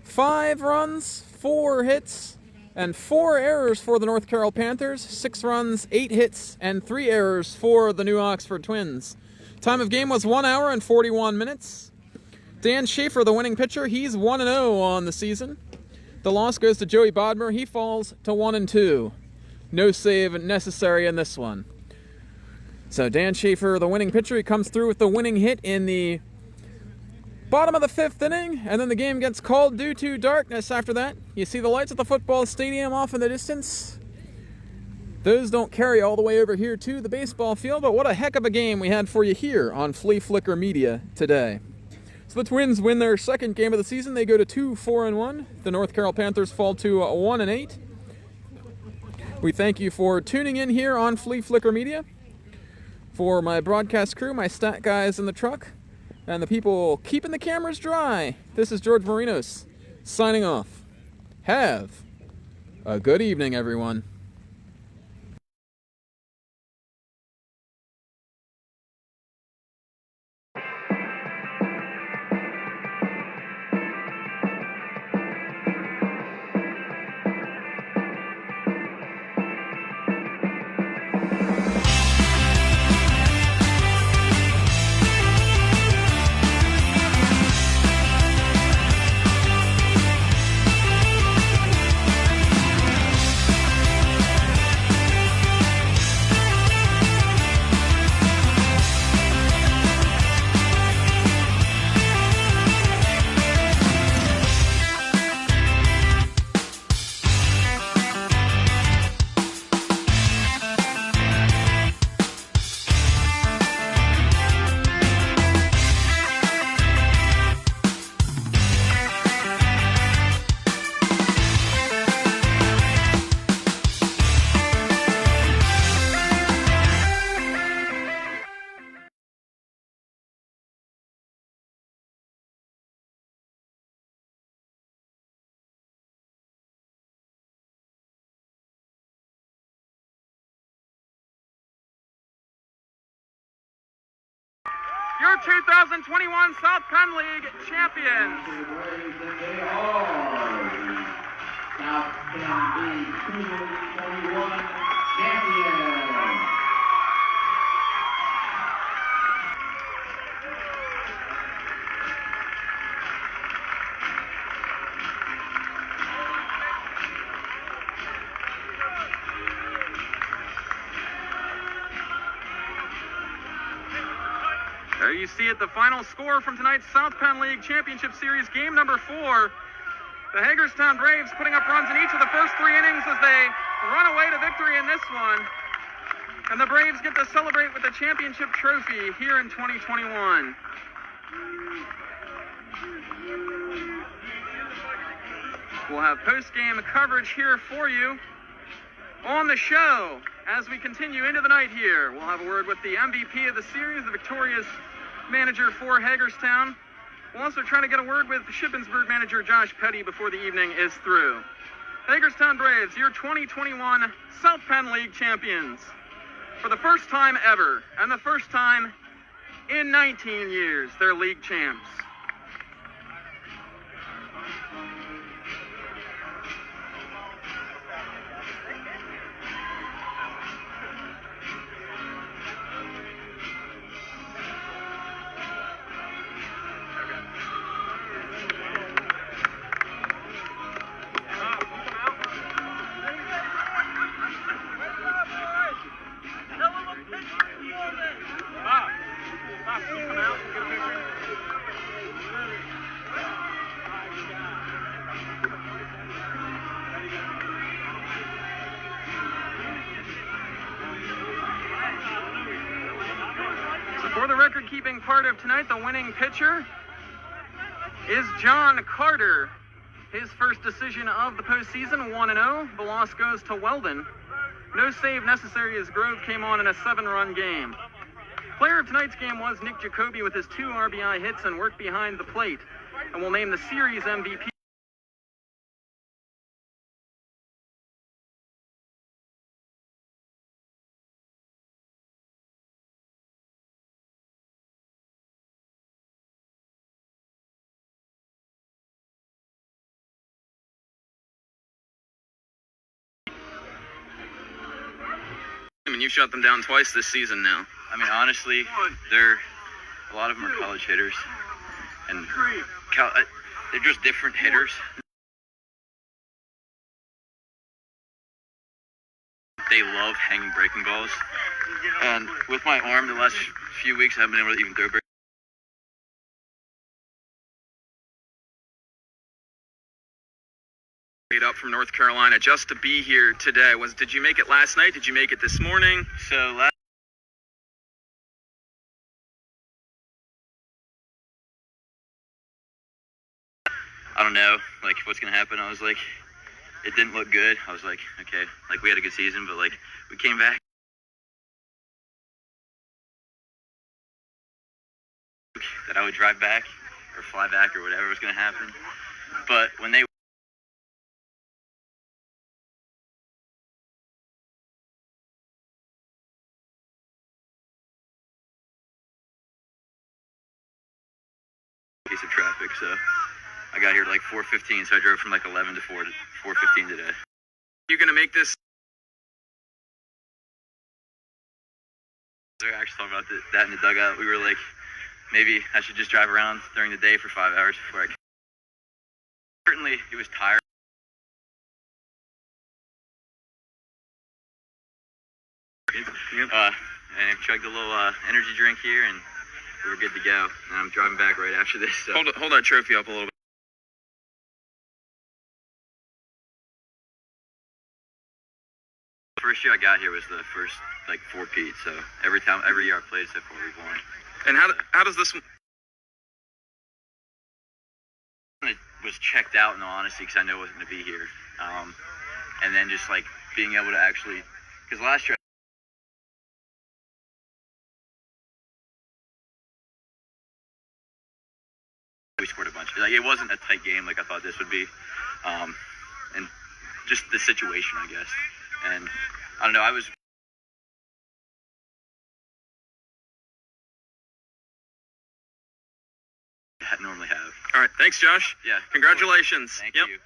5 runs, 4 hits, and 4 errors for the North Carroll Panthers. 6 runs, 8 hits, and 3 errors for the New Oxford Twins. Time of game was 1 hour and 41 minutes. Dan Schaefer, the winning pitcher, he's 1-0 on the season. The loss goes to Joey Bodmer. He falls to 1-2. No save necessary in this one. So Dan Schaefer, the winning pitcher, he comes through with the winning hit in the bottom of the 5th inning, and then the game gets called due to darkness after that. You see the lights at the football stadium off in the distance. Those don't carry all the way over here to the baseball field, but what a heck of a game we had for you here on Fleaflicker Media today. So the Twins win their second game of the season. They go to 2-4-1. The North Carroll Panthers fall to 1-8. We thank you for tuning in here on Fleaflicker Media. For my broadcast crew, my stat guys in the truck, and the people keeping the cameras dry, this is George Marinos signing off. Have a good evening, everyone. your 2021 South Penn League champions. They are South Penn League 2021 champions. There you see it, the final score from tonight's South Penn League Championship Series, game number 4. The Hagerstown Braves putting up runs in each of the first 3 innings as they run away to victory in this one. And the Braves get to celebrate with the championship trophy here in 2021. We'll have post-game coverage here for you on the show as we continue into the night here. We'll have a word with the MVP of the series, the victorious manager for Hagerstown. We'll also try to get a word with Shippensburg manager Josh Petty before the evening is through. Hagerstown Braves, your 2021 South Penn League champions. For the first time ever, and the first time in 19 years, they're league champs. For the record-keeping part of tonight, the winning pitcher is John Carter. His first decision of the postseason, 1-0. The loss goes to Weldon. No save necessary as Grove came on in a 7-run game. Player of tonight's game was Nick Jacoby with his 2 RBI hits and work behind the plate. And we'll name the series MVP. And you've shut them down twice this season now. I mean, honestly, a lot of them are college hitters, and they're just different hitters. They love hanging breaking balls, and with my arm the last few weeks I haven't been able to even throw break. Up from North Carolina just to be here today. Did you make it last night? Did you make it this morning? So I don't know, like, what's gonna happen. I was like, it didn't look good. I was like, okay, like, we had a good season, but like, we came back. That I would drive back or fly back or whatever was gonna happen. But when they piece of traffic, so I got here at like 4:15, so I drove from like 11 to 4:15 today. You gonna make this? We were actually talking about that in the dugout. We were like, maybe I should just drive around during the day for 5 hours before I. Certainly, it was tired. And I chugged a little energy drink here, and we were good to go. And I'm driving back right after this. So. Hold that trophy up a little bit. The first year I got here was the first like 4-peat. So every year I played so far we've won. And how does this? It was checked out in all honesty because I knew I wasn't going to be here. And then just like being able to actually, because last year. We scored a bunch. Like, it wasn't a tight game like I thought this would be, and just the situation, I guess. And I don't know. I was normally have. All right, thanks, Josh. Yeah. Congratulations. Thank Yep. you.